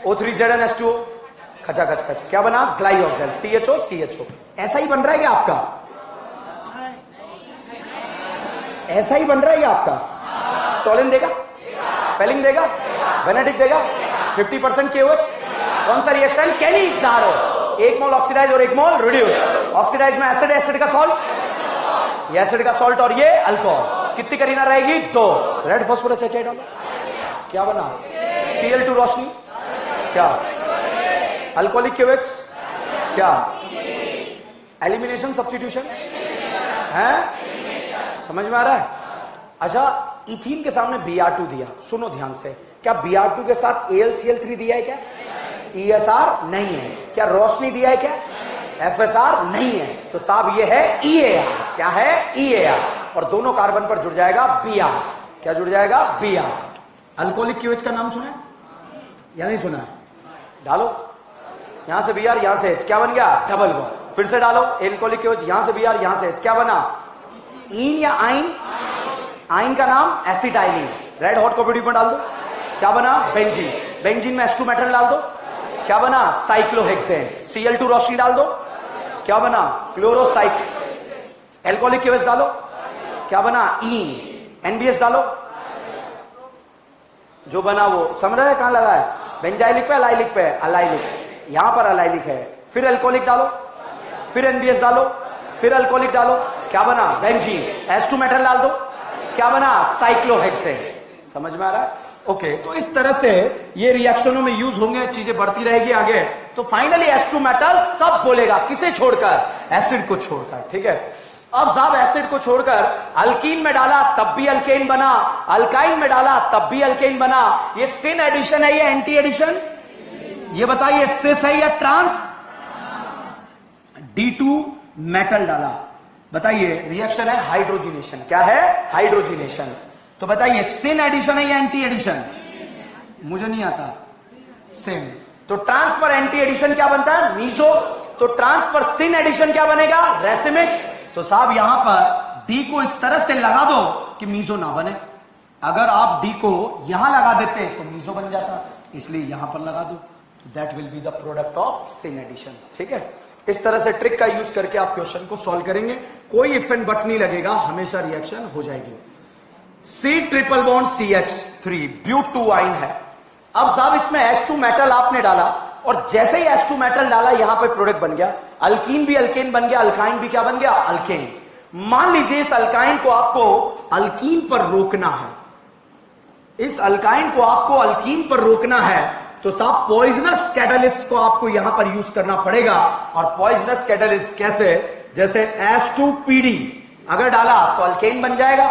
O3ZnH2 खचा खच खच, क्या बना? ग्लाइऑक्साइड। CHO CHO। ऐसा ही बन रहा है क्या आपका? ऐसा ही बन रहा है क्या आपका? टोलिन देगा, फेलिंग देगा, वेनेडिक देगा, 50% KOH। कौन सा रिएक्शन? केनी-ज़ारो। 1 मोल ऑक्सीडाइज और 1 मोल रिड्यूस। ऑक्सीडाइज में एसिड, एसिड का सॉल्ट, ये एसिड का सॉल्ट और ये अल्कोहल। कितनी करीना रहेगी? 2। रेड फास्फोरस HI डालो, क्या बना? Cl2 रोशनी, क्या? अल्कोहलिक KOH, क्या? एलिमिनेशन, सब्स्टिट्यूशन है? समझ में आ रहा है? अच्छा इथीन के सामने Br2 दिया, सुनो ध्यान से, क्या Br2 के साथ AlCl3 दिया है क्या? ESR नहीं है। क्या रोशनी दिया है क्या? FSR नहीं है। तो साहब ये है EAR। क्या है? EAR। और दोनों कार्बन पर जुड़ जाएगा Br। क्या जुड़ जाएगा? Br। अल्कोहलिक क्यूएच का नाम सुना है या नहीं सुना है? डालो, यहां से Br, यहां से H, क्या बन गया? Double bond. फिर से डालो अल्कोहलिक क्यूएच, यहां से Br, यहां से H, क्या बना? इन या आइन? आइन का नाम एसिटाइलिन। रेड हॉट कॉपी में डाल दो, क्या बना? बेंजीन। बेंजीन में H2 मेटल डाल दो, क्या बना? साइक्लोहेक्सेन। Cl2 रोशनी डाल दो, क्या बना? क्लोरोसाइक। एल्कोहलिक क्यूएस डालो, क्या बना? इन। एनबीएस डालो, जो बना वो समझ रहे हैं कहां लगा है? बेंजाइलिक पे, अलाइलिक पे? अलाइलिक, यहां पर अलाइलिक है। फिर अल्कोहलिक डालो, फिर एनबीएस डालो, फिर अल्कोहलिक डालो, क्या बना? बेंजीन। H2 मेटल डाल दो, क्या बना? साइक्लोहेक्सेन। समझ में आ रहा है? ओके, तो इस तरह से ये रिएक्शनों में यूज होंगे, चीजें बढ़ती रहेगी आगे। तो फाइनली H2 मेटल सब बोलेगा, किसे छोड़कर? एसिड को छोड़कर। ठीक है, अब साहब एसिड को छोड़कर अल्कीन में डाला तब भी अल्केन बना, अल्काइन में डाला तब भी अल्केन बना। ये सिन एडिशन है या एंटी एडिशन? ये बताइए, सिस है या ट्रांस? D2 मेटल डाला, बताइए रिएक्शन है हाइड्रोजिनेशन। क्या है? हाइड्रोजिनेशन। तो बताइए सिन एडिशन है या एंटी एडिशन? मुझे नहीं आता। सिन। तो ट्रांस पर एंटी एडिशन क्या बनता है? मीसो। तो ट्रांस पर सिन एडिशन क्या बनेगा? रेसिमिक। तो साहब यहां पर डी को इस तरह से लगा दो कि मीसो ना बने। अगर आप डी को यहां लगा देते तो मीसो बन जाता, इसलिए यहां पर लगा दो। That will be the product of syn addition. ठीक है, इस तरह से ट्रिक का यूज करके आप क्वेश्चन को सॉल्व करेंगे। कोई इफ एंड बट नहीं लगेगा, हमेशा रिएक्शन हो जाएगी। C triple bond CH3 butyne है। अब साहब इसमें H2 मेटल आपने डाला और जैसे ही H2 मेटल डाला यहां पे प्रोडक्ट बन गया, अल्कीन भी अल्केन बन गया, अल्काइन भी क्या बन गया? अल्केन। मान लीजिए इस अल्काइन को आपको अल्कीन पर रोकना है, इस अल्काइन को आपको अल्कीन पर रोकना है, तो साहब पॉइजनस कैटालिस्ट को आपको यहां पर यूज करना पड़ेगा। और पॉइजनस कैटालिस्ट कैसे? जैसे H2PD अगर डाला तो अल्केन बन जाएगा।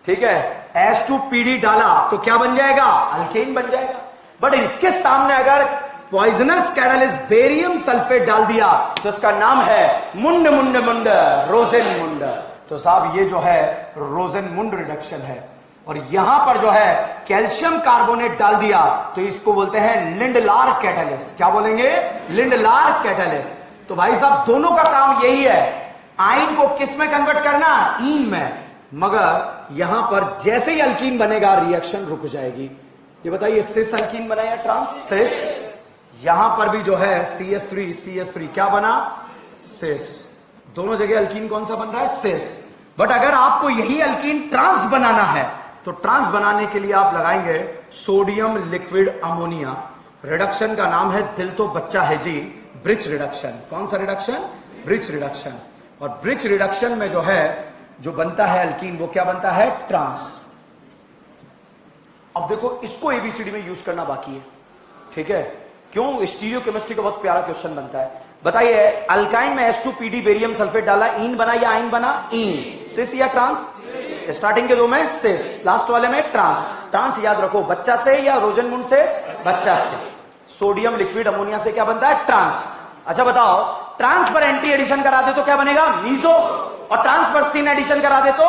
ठीक है, H2PD डाला तो क्या बन जाएगा? अल्केन बन जाएगा। बट इसके सामने अगर पॉइजनस कैटालिस्ट बेरियम सल्फेट डाल दिया तो इसका नाम है मुंड मुंड मुंड, रोजेन मुंड। तो साहब ये जो है रोजेन मुंड रिडक्शन है। और यहां पर जो है कैल्शियम कार्बोनेट डाल दिया तो इसको बोलते हैं लिंडलार कैटालिस्ट। क्या बोलेंगे? Lindlar catalyst. तो भाई साहब दोनों का काम यही है, आयन को किस में कन्वर्ट करना? ईन में। मगर यहां पर जैसे ही अल्कीन बनेगा रिएक्शन रुक जाएगी। ये बताइए सिस अल्कीन बना या ट्रांस? सिस। यहां पर भी जो है CH3 क्या बना? सिस। दोनों जगह अल्कीन कौन सा बन रहा है? सिस। बट अगर आपको यही अल्कीन ट्रांस बनाना है तो ट्रांस बनाने के लिए आप लगाएंगे सोडियम लिक्विड अमोनिया। रिडक्शन का नाम है, दिल तो बच्चा है जी, ब्रिज रिडक्शन। कौन सा रिडक्शन? Bridge reduction. और ब्रिज रिडक्शन में जो है जो बनता है अल्कीन वो क्या बनता है? ट्रांस। अब देखो इसको एबीसीडी में यूज करना बाकी है। ठीक है, क्यों? स्टीरियो केमिस्ट्री का बहुत प्यारा क्वेश्चन बनता है। बताइए अल्काइन में H2PD बेरियम सल्फेट डाला, ईन बना या आइन बना? ईन। सिस या ट्रांस? स्टार्टिंग के दो में सिस, लास्ट वाले में ट्रांस। ट्रांस याद रखो, बच्चा से या रोजनमुंड से? बच्चा से। सोडियम लिक्विड अमोनिया से क्या बनता है? ट्रांस। अच्छा बताओ, ट्रांस पर एंटी एडिशन करा दे तो क्या बनेगा? मीसो। और ट्रांस पर सिन एडिशन करा दे तो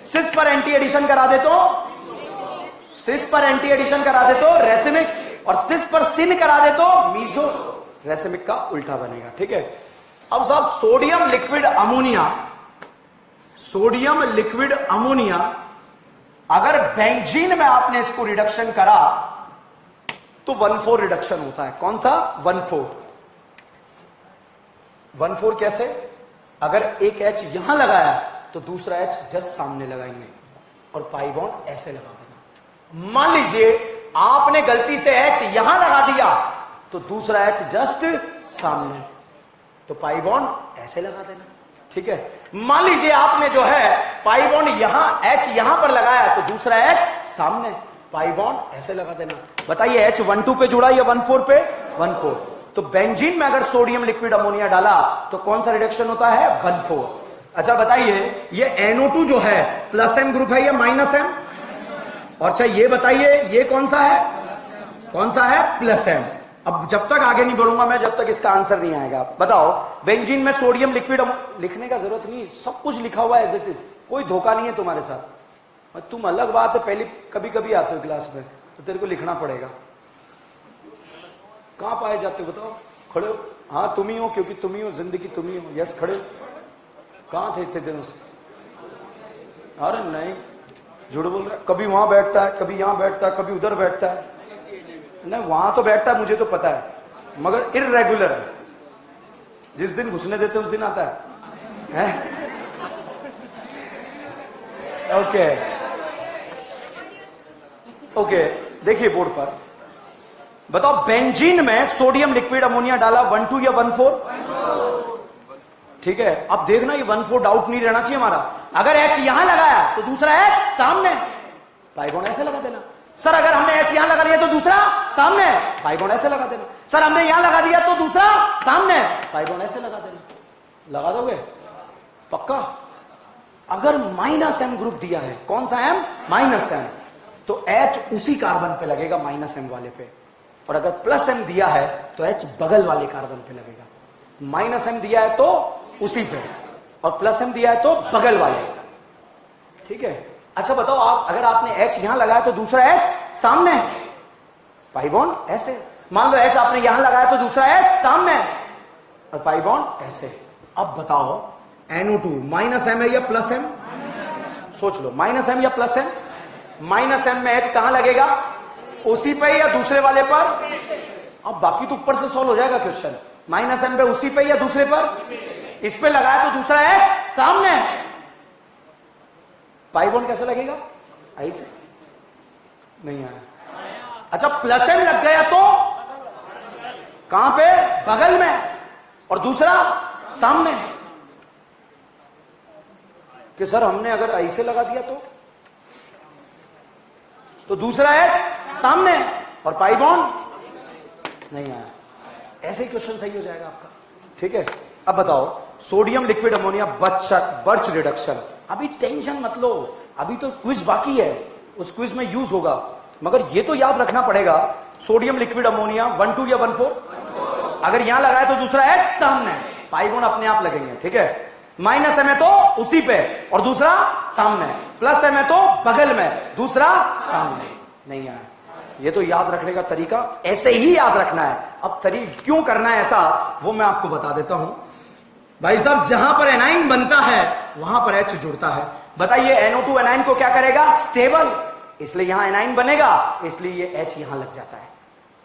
सिस पर एंटी एडिशन करा दे तो सिस पर एंटी एडिशन करा दे तो रेसिमिक, और सिस पर सिन करा दे तो मीसो। रेसिमिक का उल्टा बनेगा। ठीक है, अब साहब sodium liquid ammonia, sodium liquid ammonia अगर बेंजीन में आपने इसको रिडक्शन करा तो 1,4 रिडक्शन होता है। कौन सा? 1,4। 1,4 कैसे? अगर एक H यहां लगाया तो दूसरा H जस्ट सामने लगाएंगे और पाई बॉन्ड ऐसे लगा देना। मान लीजिए आपने गलती से H यहां लगा दिया तो दूसरा H जस्ट सामने, तो पाई बॉन्ड ऐसे लगा देना। ठीक है, मान लीजिए आपने जो है पाई बॉन्ड यहां H यहां पर लगाया तो दूसरा H सामने, पाई बॉन्ड ऐसे लगा देना। बताइए H 1,2 पे जुड़ा या 1,4 पे? 1,4। तो बेंजीन में अगर सोडियम लिक्विड अमोनिया डाला तो कौन सा रिडक्शन होता है? 1,4। अच्छा बताइए ये NO2 जो है प्लस M ग्रुप है या माइनस M? और अच्छा ये बताइए ये कौन सा है? कौन सा है? Plus M। अब जब तक आगे नहीं बढ़ूंगा मैं जब तक इसका आंसर नहीं आएगा। बताओ बेंजीन में सोडियम लिक्विड, लिखने का जरूरत नहीं, सब कुछ लिखा हुआ है एज इट इज, कोई धोखा नहीं है तुम्हारे साथ। तुम अलग बात है, पहले कभी कभी आते हो क्लास में तो तेरे को लिखना पड़ेगा। कहां पाए जाते हो बताओ? खड़े हो? हाँ तुम ही हो, क्योंकि तुम ही हो, जिंदगी तुम ही हो। यस खड़े हो। कहां थे इतने दिनों से? अरे नहीं झूठ बोल रहा है। कभी वहां बैठता है, कभी यहां बैठता है, कभी उधर बैठता है। नहीं वहां तो बैठता है मुझे तो पता है, मगर इर्रेगुलर है। जिस दिन घुसने देते उस दिन आता है, ओके ओके। देखिए बोर्ड पर बताओ बेंजीन में सोडियम लिक्विड अमोनिया डाला 1,2 या 1,4? ठीक है, अब देखना ये 1,4 डाउट नहीं रहना चाहिए हमारा। अगर H यहां लगाया तो दूसरा H सामने, पाई बॉन्ड ऐसे लगा देना। सर अगर हमने एच यहां लगा लिया तो दूसरा सामने, पाई बॉन्ड ऐसे लगा देना। सर हमने यहां लगा दिया तो दूसरा सामने, पाई बॉन्ड ऐसे लगा देना। लगा दोगे पक्का? अगर -m ग्रुप दिया है, कौन सा m? -m, तो H उसी कार्बन पे लगेगा -m वाले पे, और अगर +m दिया है तो H बगल वाले कार्बन पे लगेगा। -m दिया है तो उसी पे, और +m दिया है तो बगल वाले। ठीक है, अच्छा बताओ आप, अगर आपने H यहां लगाया तो दूसरा H सामने, पाई बॉन्ड ऐसे। मान लो H आपने यहां लगाया तो दूसरा H सामने, और पाई बॉन्ड ऐसे। अब बताओ NO2 -m है या +m? सोच लो, -m या +m? -m में H कहां लगेगा? उसी पे या दूसरे वाले पर? अब बाकी तो ऊपर से सॉल्व हो जाएगा क्वेश्चन। -m पे उसी पे या दूसरे पर? इस पे लगाया तो दूसरा H सामने, पाई बॉन्ड कैसे लगेगा? ऐसे नहीं आया। अच्छा +m लग गया तो कहां पे? बगल में, और दूसरा सामने। कि सर हमने अगर ऐसे लगा दिया तो दूसरा H सामने और पाई बॉन्ड नहीं आया। ऐसे ही क्वेश्चन सही हो जाएगा आपका। ठीक है, अब बताओ sodium liquid ammonia birch reduction. अभी टेंशन मत लो, अभी तो क्विज बाकी है, उस क्विज में यूज होगा, मगर ये तो याद रखना पड़ेगा सोडियम लिक्विड अमोनिया 1,2 या 1,4। अगर यहां लगाया तो दूसरा H सामने, पाई बॉन्ड अपने आप लगेंगे। ठीक है, -m है तो उसी पे और दूसरा सामने, +m है तो बगल में, दूसरा सामने। नहीं आया। ये तो याद रखने का तरीका ऐसे ही याद रखना है। अब क्यों करना है ऐसा वो मैं आपको बता देता हूं। भाई साहब जहां पर एनाइन बनता है वहां पर H जुड़ता है। बताइए NO2 एनाइन को क्या करेगा? स्टेबल, इसलिए यहां एनाइन बनेगा, इसलिए ये H यहां लग जाता है।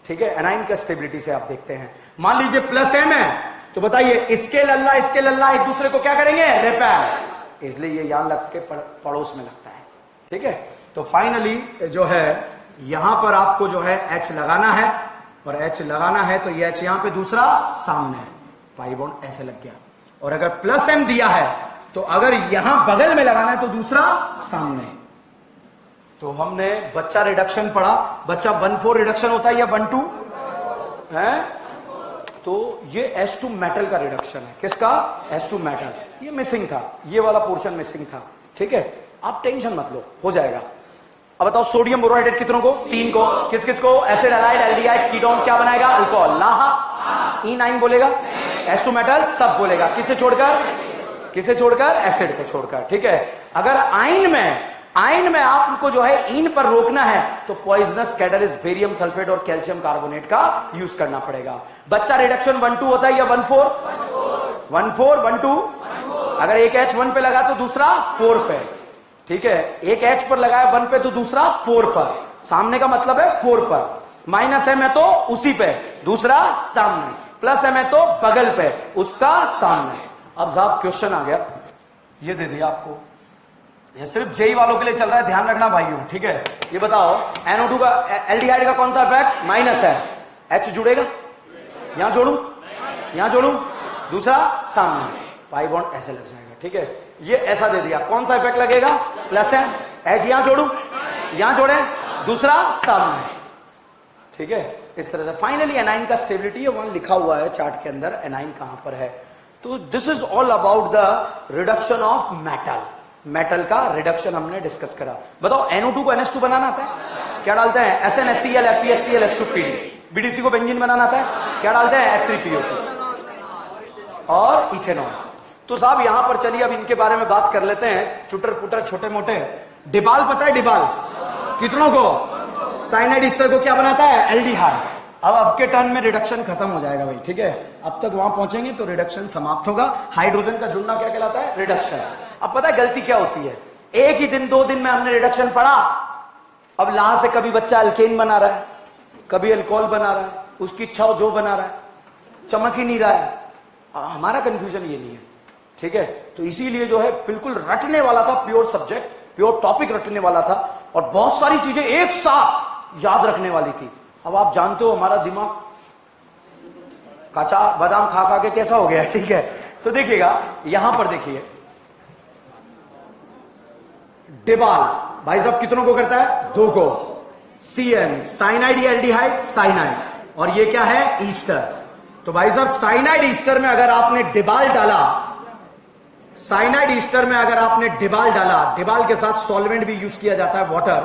ठीक है, एनाइन का स्टेबिलिटी से आप देखते हैं। मान लीजिए +m है तो बताइए इसके लल्ला एक दूसरे को क्या करेंगे? रिपेल, इसलिए ये यहां लग के पड़ोस में लगता है। ठीक है, तो फाइनली जो है यहां पर आपको जो है H लगाना है, और H लगाना है तो ये H यहां पे, दूसरा सामने, पाई बॉन्ड ऐसे लग गया। और अगर +m दिया है तो अगर यहां बगल में लगाना है तो दूसरा सामने। तो हमने बच्चा रिडक्शन पढ़ा, बच्चा 1,4 रिडक्शन होता है या 1,2 है? तो ये H2 मेटल का रिडक्शन है। किसका? H2 metal. ये मिसिंग था, ये वाला पोर्शन मिसिंग था। ठीक है, आप टेंशन मत लो, हो जाएगा। अब बताओ सोडियम बोरोहाइड्रेट कितनों को? 3 को। किस किस को? एसिड, हैलाइड, एल्डिहाइड, कीटोन क्या बनाएगा? अल्कोहल। लाहा E9 बोलेगा, H2 मेटल सब बोलेगा। किसे छोड़कर? किसे छोड़कर? एसिड को छोड़कर। ठीक है, अगर आयन में आपको जो है इन पर रोकना है तो पॉइजनस कैटलिस्ट बेरियम सल्फेट और कैल्शियम कार्बोनेट का यूज करना पड़ेगा। बच्चा रिडक्शन 1,2 होता है या 1,4? 1,4 1,2। अगर एक H 1 पे लगा तो दूसरा 4 पे। ठीक है, एक H पर लगाया 1 पे तो दूसरा 4 पर, सामने का मतलब है 4 पर। -m है तो उसी पे, दूसरा सामने, +m है तो बगल पे, उसका सामने। अब साहब क्वेश्चन आ गया, ये दे दिया आपको, ये सिर्फ जेई वालों के लिए चल रहा है, ध्यान रखना भाइयों। ठीक है, ये बताओ NO2 का, एल्डिहाइड का कौन सा इफेक्ट? माइनस है, H जुड़ेगा, यहां जोड़ू, यहां जोड़ू, दूसरा सामने, पाई बॉन्ड ऐसे लग जाएगा। ठीक है, ये ऐसा दे दिया, कौन सा इफेक्ट लगेगा? प्लस है, H यहां जोड़ू, यहां जोड़े, दूसरा सामने। ठीक है, इस तरह से फाइनली एनाइन का स्टेबिलिटी है, वहां लिखा हुआ है चार्ट के अंदर एनाइन कहां पर है। तो this is all about the reduction of metal. Metal का रिडक्शन हमने डिस्कस करा। बताओ NO2 को NH2 बनाना आता है? क्या डालते हैं? SnHCl, FeSCl, H2PD। BDC को बेंजीन बनाना आता है? क्या डालते हैं? H3PO2 और इथेनॉल। तो साहब यहां पर चलिए अब इनके बारे में बात कर लेते हैं, चुटर पुटर छोटे मोटे। डिबाल पता है? डिबाल कितनों को? साइनाइड ईस्टर को क्या बनाता है? एल्डिहाइड। अब के टर्न में रिडक्शन खत्म हो जाएगा भाई। ठीक है, अब तक वहां पहुंचेंगे तो रिडक्शन समाप्त होगा। हाइड्रोजन का जुड़ना क्या कहलाता है? रिडक्शन। अब पता है गलती क्या होती है? एक ही दिन 2 दिन में हमने रिडक्शन पढ़ा, अब ला से कभी बच्चा अल्केन बना रहा है, कभी अल्कोहल बना रहा है, उसकी इच्छा जो बना रहा है, चमक ही नहीं रहा है। हमारा कंफ्यूजन ये नहीं है। ठीक है, तो इसीलिए जो है बिल्कुल रटने वाला था, प्योर सब्जेक्ट, प्योर टॉपिक रटने वाला था, और बहुत सारी चीजें एक साथ याद रखने वाली थी। अब आप जानते हो हमारा दिमाग कच्चा बादाम खा खा के कैसा हो गया। ठीक है, तो देखिएगा यहां पर देखिए, डिबाल भाई साहब कितनों को करता है? 2 को। CN साइनाइड या एल्डिहाइड? साइनाइड। और ये क्या है? ईस्टर। तो भाई साहब साइनाइड ईस्टर में अगर आपने डिबाल डाला, साइनाइड ईस्टर में अगर आपने डिबाल डाला, डिबाल के साथ सॉल्वेंट भी यूज किया जाता है वाटर,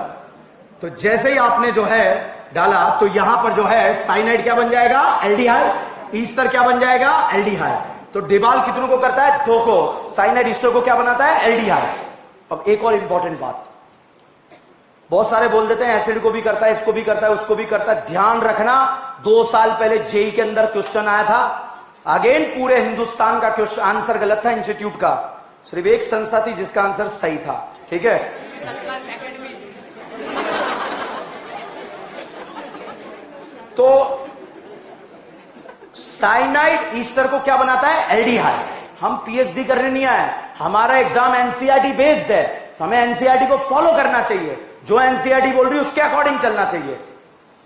तो जैसे ही आपने जो है डाला तो यहां पर जो है साइनाइड क्या बन जाएगा? एल्डिहाइड। ईस्टर क्या बन जाएगा? एल्डिहाइड। तो डिबाल कितनों को करता है? 2 को। साइनाइड ईस्टर को क्या बनाता है? एल्डिहाइड। अब एक और इंपॉर्टेंट बात, बहुत सारे बोल देते हैं एसिड को भी करता है, इसको भी करता है, उसको भी करता है। ध्यान रखना, 2 साल पहले जेई के अंदर क्वेश्चन आया था, अगेन पूरे हिंदुस्तान का क्वेश्चन आंसर गलत था इंस्टीट्यूट का, सिर्फ एक संस्था थी जिसका आंसर सही था। ठीक है, तो साइनाइड ईस्टर को क्या बनाता है? एल्डिहाइड। हम पीएचडी करने नहीं आए, हमारा एग्जाम एनसीईआरटी बेस्ड है, तो हमें एनसीईआरटी को फॉलो करना चाहिए, जो एनसीईआरटी बोल रही है उसके अकॉर्डिंग चलना चाहिए।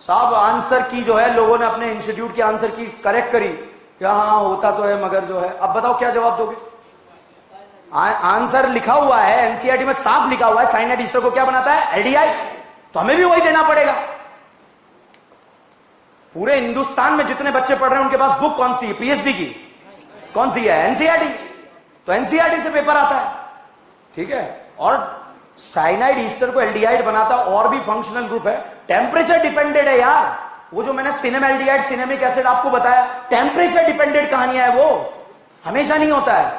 साहब आंसर की जो है लोगों ने अपने इंस्टीट्यूट की आंसर की करेक्ट करी, क्या हाँ होता तो है मगर जो है, अब बताओ क्या जवाब दोगे? आंसर लिखा हुआ है एनसीईआरटी में, साफ लिखा हुआ है साइनाइड ईस्टर को क्या बनाता है? एल्डिहाइड। तो हमें भी वही देना पड़ेगा। पूरे हिंदुस्तान में जितने बच्चे पढ़ रहे हैं उनके पास बुक कौन सी है? पीएचडी की कौन सी है? एनसीईआरटी। तो एनसीईआरटी से पेपर आता है। ठीक है, और साइनाइड ईस्टर को एल्डिहाइड बनाता और भी फंक्शनल ग्रुप है, टेम्परेचर डिपेंडेड है यार। वो जो मैंने सिनेमैल्डिहाइड, सिनेमिक एसिड आपको बताया, टेम्परेचर डिपेंडेड कहानियां है, वो हमेशा नहीं होता है।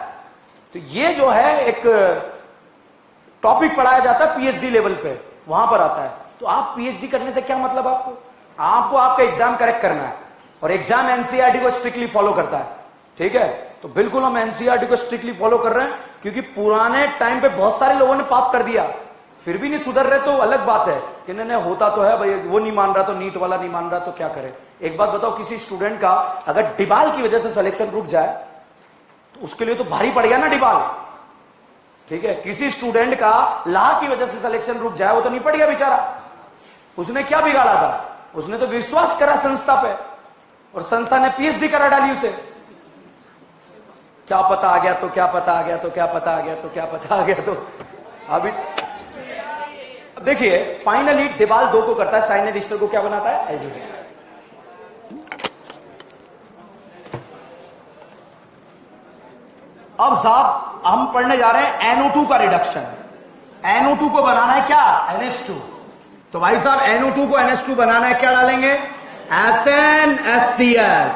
तो ये जो है एक टॉपिक पढ़ाया जाता है पीएचडी लेवल पे, वहां पर आता है। तो आप पीएचडी करने से क्या मतलब? आपको आपका एग्जाम करेक्ट करना है, और एग्जाम एनसीईआरटी को स्ट्रिक्टली फॉलो करता है। ठीक है, तो बिल्कुल हम एनसीईआरटी को स्ट्रिक्टली फॉलो कर रहे हैं, क्योंकि पुराने टाइम पे बहुत सारे लोगों ने पाप कर दिया, फिर भी नहीं सुधर रहे, तो अलग बात है कि नहीं होता तो है भाई, वो नहीं मान रहा तो नीट वाला नहीं मान रहा तो क्या करे। एक बात बताओ, किसी स्टूडेंट का अगर डिबाल की वजह से सिलेक्शन रुक जाए तो उसके लिए तो भारी पड़ गया ना डिबाल। ठीक है, किसी स्टूडेंट का लाह की वजह से सिलेक्शन रुक जाए, वो तो नहीं पड़ गया बेचारा। उसने क्या बिगाड़ा था? उसने तो विश्वास करा संस्था पे, और संस्था ने पीएचडी करा डाली उसे। क्या पता आ गया तो क्या पता आ गया तो क्या पता आ गया तो क्या पता आ गया तो अभी देखिए, फाइनली डिबाल 2 को करता है, साइनाइड ईस्टर को क्या बनाता है? एल्डिहाइड। अब साहब हम पढ़ने जा रहे हैं NO2 का रिडक्शन। NO2 को बनाना है क्या? NH2। तो भाई साहब NO2 को NH2 बनाना है, क्या डालेंगे? SnHCl,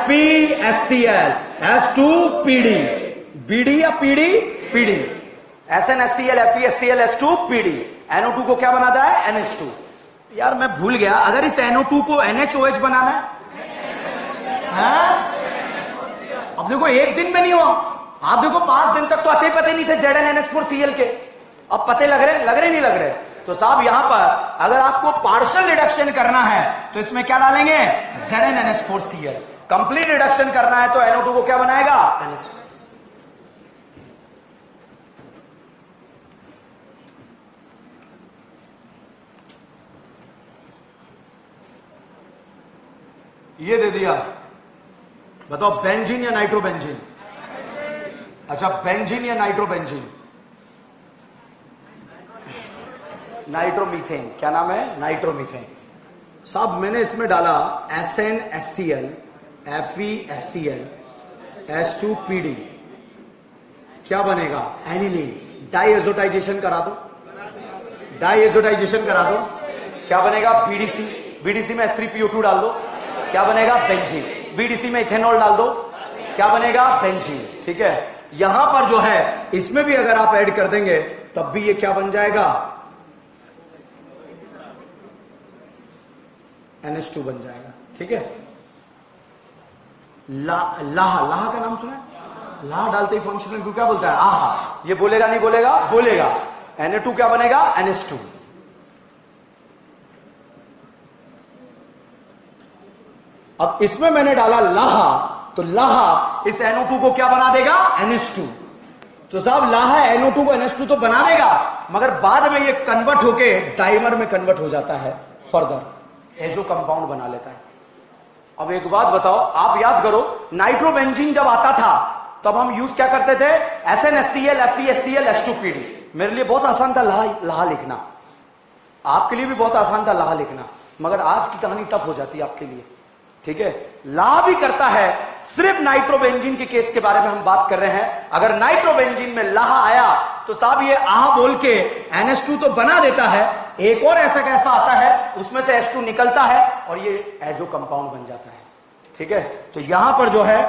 FeHCl, H2PD, BD या PD? PD। SnHCl, FeHCl, H2PD। NO2 को क्या बनाता है? NH2। यार मैं भूल गया, अगर इस NO2 को NaOH बनाना है? अब देखो एक दिन में नहीं हुआ, आप देखो 5 दिन तक तो पते नहीं थे ZnNH4Cl के, अब पते लग रहे नहीं लग रहे। तो साहब यहां पर अगर आपको पार्शियल रिडक्शन करना है तो इसमें क्या डालेंगे? ZnNH4Cl। कंप्लीट रिडक्शन करना है तो NO2 को क्या बनाएगा? NH2। ये दे दिया, बताओ बेंजीन या नाइट्रोबेंजीन? अच्छा, बेंजीन या नाइट्रोबेंजीन? नाइट्रोमीथेन। क्या नाम है? नाइट्रोमीथेन। साहब मैंने इसमें डाला SnHCl, FeHCl, H2PD, क्या बनेगा? एनिलीन। डाइएजोटाइजेशन करा दो, डाइएजोटाइजेशन करा दो, क्या बनेगा? BDC। BDC में H3PO2 डाल दो, क्या बनेगा? बेंजीन। BDC में इथेनॉल डाल दो, क्या बनेगा? बेंजीन। ठीक है, यहां पर जो है इसमें भी अगर आप ऐड कर देंगे तब भी ये क्या बन जाएगा? NH2 बन जाएगा। ठीक है, लाह का नाम सुना है? लाह डालते ही फंक्शनल ग्रुप क्या बोलता है? आहा। ये बोलेगा नहीं बोलेगा? बोलेगा। Na2 क्या बनेगा? NH2। अब इसमें मैंने डाला लाह, तो लाह इस NO2 को क्या बना देगा? NH2। तो साहब लाह NO2 को NH2 तो बना देगा, मगर बाद में ये कन्वर्ट होके डाइमर में कन्वर्ट हो जाता है, फर्दर एजो कंपाउंड बना लेता है। अब एक बात बताओ, आप याद करो, नाइट्रोबेंजीन जब आता था तब हम यूज क्या करते थे, SnHCl, FeHCl, H2PD। मेरे लिए बहुत आसान था लाहा लिखना, आपके लिए भी बहुत आसान था लाहा लिखना, मगर आज की कहानी टफ हो जाती है आपके लिए, ठीक है। लाहा भी करता है, सिर्फ नाइट्रोबेंजीन के केस के बारे में हम बात कर रहे हैं। अगर नाइट्रोबेंजीन में लाहा आया तो साहब ये आहा बोल के NH2 तो बना देता है, एक और ऐसा कैसा आता है उसमें से H2 निकलता है और ये एजो कंपाउंड बन जाता है, ठीक है। तो यहां पर जो है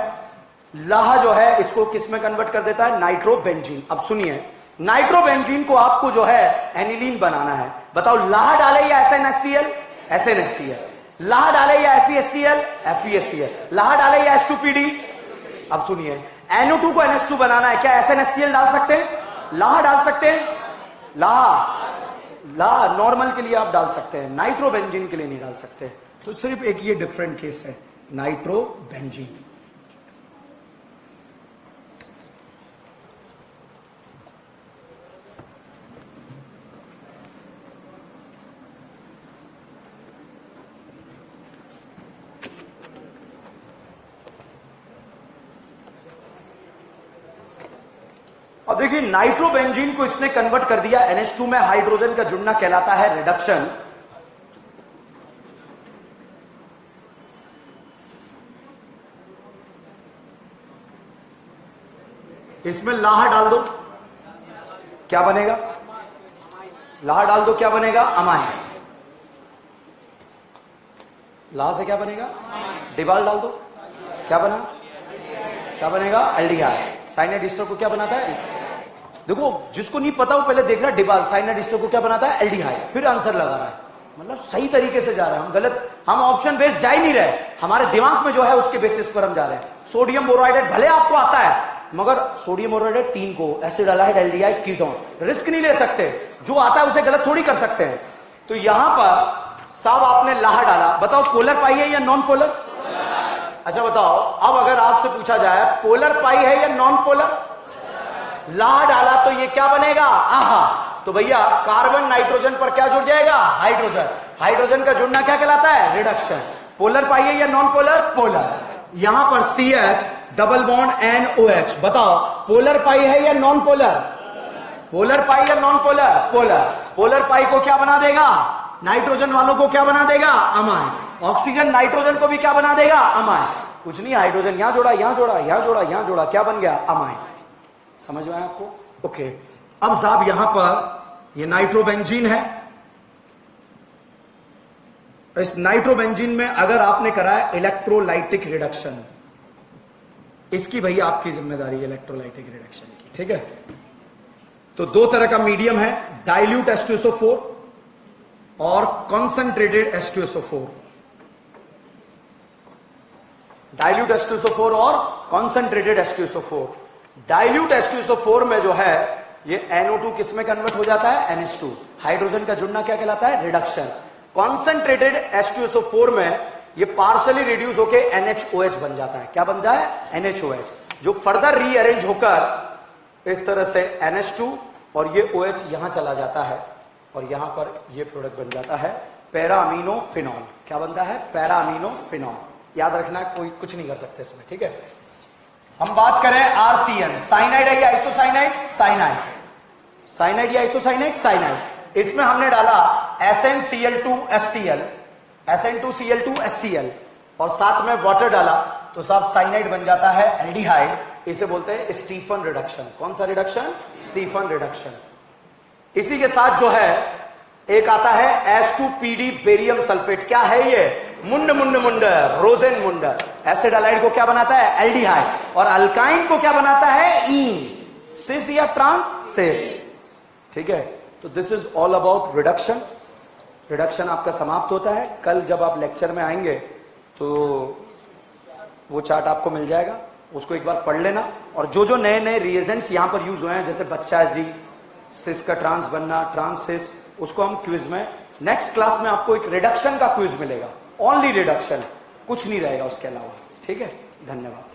लाहा जो है इसको किस में कन्वर्ट कर देता है, नाइट्रोबेंजीन। अब सुनिए, नाइट्रोबेंजीन को आपको जो है एनिलीन बनाना है। बताओ लाहा डाले या SnHCl, SnHCl, लाहा डाले या FeHCl, FeHCl, लाहा डाले या H2PD। अब सुनिए, NO2 को NH2 बनाना है, क्या SnHCl डाल सकते हैं, लाहा डाल सकते हैं, लाहा नॉर्मल के लिए आप डाल सकते हैं, नाइट्रोबेंजीन के लिए नहीं डाल सकते। तो सिर्फ एक ये डिफरेंट केस है, नाइट्रोबेंजीन। अब देखिए, नाइट्रोबेंजीन को इसने कन्वर्ट कर दिया NH2 में, हाइड्रोजन का जुड़ना कहलाता है रिडक्शन। इसमें लाहा डाल दो, क्या बनेगा, लाहा डाल दो, क्या बनेगा, अमाइन। लाहा से क्या बनेगा, डिबाल डाल दो, क्या बना, क्या बनेगा, एल्डिहाइड। साइनाइड एस्टर को क्या बनाता है, देखो जिसको नहीं पता वो पहले देख रहा है, डिबाल साइनाइड एस्टर को क्या बनाता है, एल्डिहाइड, फिर आंसर लगा रहा है। मतलब सही तरीके से जा रहा है, हम गलत, हम ऑप्शन बेस जा ही नहीं रहे, हमारे दिमाग में जो है उसके बेसिस पर हम जा रहे हैं। सोडियम बोराइड भले आपको आता है, मगर सोडियम बोराइड 3 को, acid aldehyde, aldehyde, ketone, risk नहीं ले सकते, जो आता है उसे गलत थोड़ी कर सकते हैं। तो यहां पर साहब आपने लाहा डाला, बताओ पोलर पाई है या नॉन पोलर, अच्छा बताओ, अब अगर आपसे पूछा जाए पोलर पाई है या नॉन पोलर, लाहा डाला तो ये क्या बनेगा, आहा। तो भैया कार्बन नाइट्रोजन पर क्या जुड़ जाएगा, हाइड्रोजन, हाइड्रोजन का जुड़ना क्या कहलाता है, रिडक्शन। पोलर पाई है या नॉन पोलर, पोलर। यहां पर CH डबल बॉन्ड NOH, बताओ पोलर पाई है या नॉन पोलर, पोलर पाई या नॉन पोलर, पोलर। पोलर पाई को क्या बना देगा, नाइट्रोजन वालों को क्या बना देगा, अमाइन। ऑक्सीजन नाइट्रोजन को भी क्या बना देगा, अमाइन। कुछ नहीं, हाइड्रोजन यहां जोड़ा, यहां जोड़ा, यहां जोड़ा, यहां जोड़ा, क्या बन गया, अमाइन। समझ में आया आपको, ओके। अब साहब यहां पर ये नाइट्रोबेंजीन है, इस नाइट्रोबेंजीन में अगर आपने कराया इलेक्ट्रोलाइटिक रिडक्शन, इसकी भैया आपकी जिम्मेदारी है इलेक्ट्रोलाइटिक रिडक्शन की, ठीक है। तो 2 तरह का मीडियम है, डाइल्यूट H2SO4 और कॉन्सेंट्रेटेड H2SO4, डाइल्यूट H2SO4 और कॉन्सेंट्रेटेड H2SO4। डाइल्यूट H2SO4 में जो है ये NO2 किस में कन्वर्ट हो जाता है, NH2, हाइड्रोजन का जुड़ना क्या कहलाता है, रिडक्शन। कॉन्सेंट्रेटेड H2SO4 में ये पार्शली रिड्यूस होके NHOH बन जाता है, क्या बनता है, NHOH, जो फर्दर रीअरेंज होकर इस तरह से NH2 और ये OH यहां चला जाता है और यहां पर ये प्रोडक्ट बन जाता है पैरा अमीनो फिनॉल। क्या बनता है, पैरा अमीनो फिनॉल। याद रखना, कोई कुछ नहीं कर सकते इसमें, ठीक है। हम बात करें RCN, साइनाइड है या आइसोसाइनाइड, साइनाइड, साइनाइड या आइसोसाइनाइड, साइनाइड। इसमें हमने डाला SnCl2HCl, SN2Cl2HCl और साथ में वाटर डाला तो साहब साइनाइड बन जाता है एल्डिहाइड। इसे बोलते हैं स्टीफन रिडक्शन। कौन सा रिडक्शन, स्टीफन रिडक्शन। इसी के साथ जो है एक आता है H2PD बेरियम सल्फेट। क्या है ये, मुंड मुंड मुंड, रोजेन मुंड। एसिड एलाइड को क्या बनाता है, एल्डिहाइड, और अल्काइन को क्या बनाता है, ईन, सिस या ट्रांस सिस, ठीक है। तो this is all about reduction. Reduction आपका समाप्त होता है। कल जब आप लेक्चर में आएंगे तो वो चार्ट आपको मिल जाएगा, उसको एक बार पढ़ लेना। और जो जो नए नए रिएजेंट्स यहां पर यूज हुए हैं, जैसे बच्चा जी, सिस का ट्रांस बनना, ट्रांस सिस, उसको हम क्विज में नेक्स्ट क्लास में आपको एक रिडक्शन का क्विज मिलेगा, ओनली रिडक्शन, कुछ नहीं रहेगा उसके अलावा, ठीक है। धन्यवाद।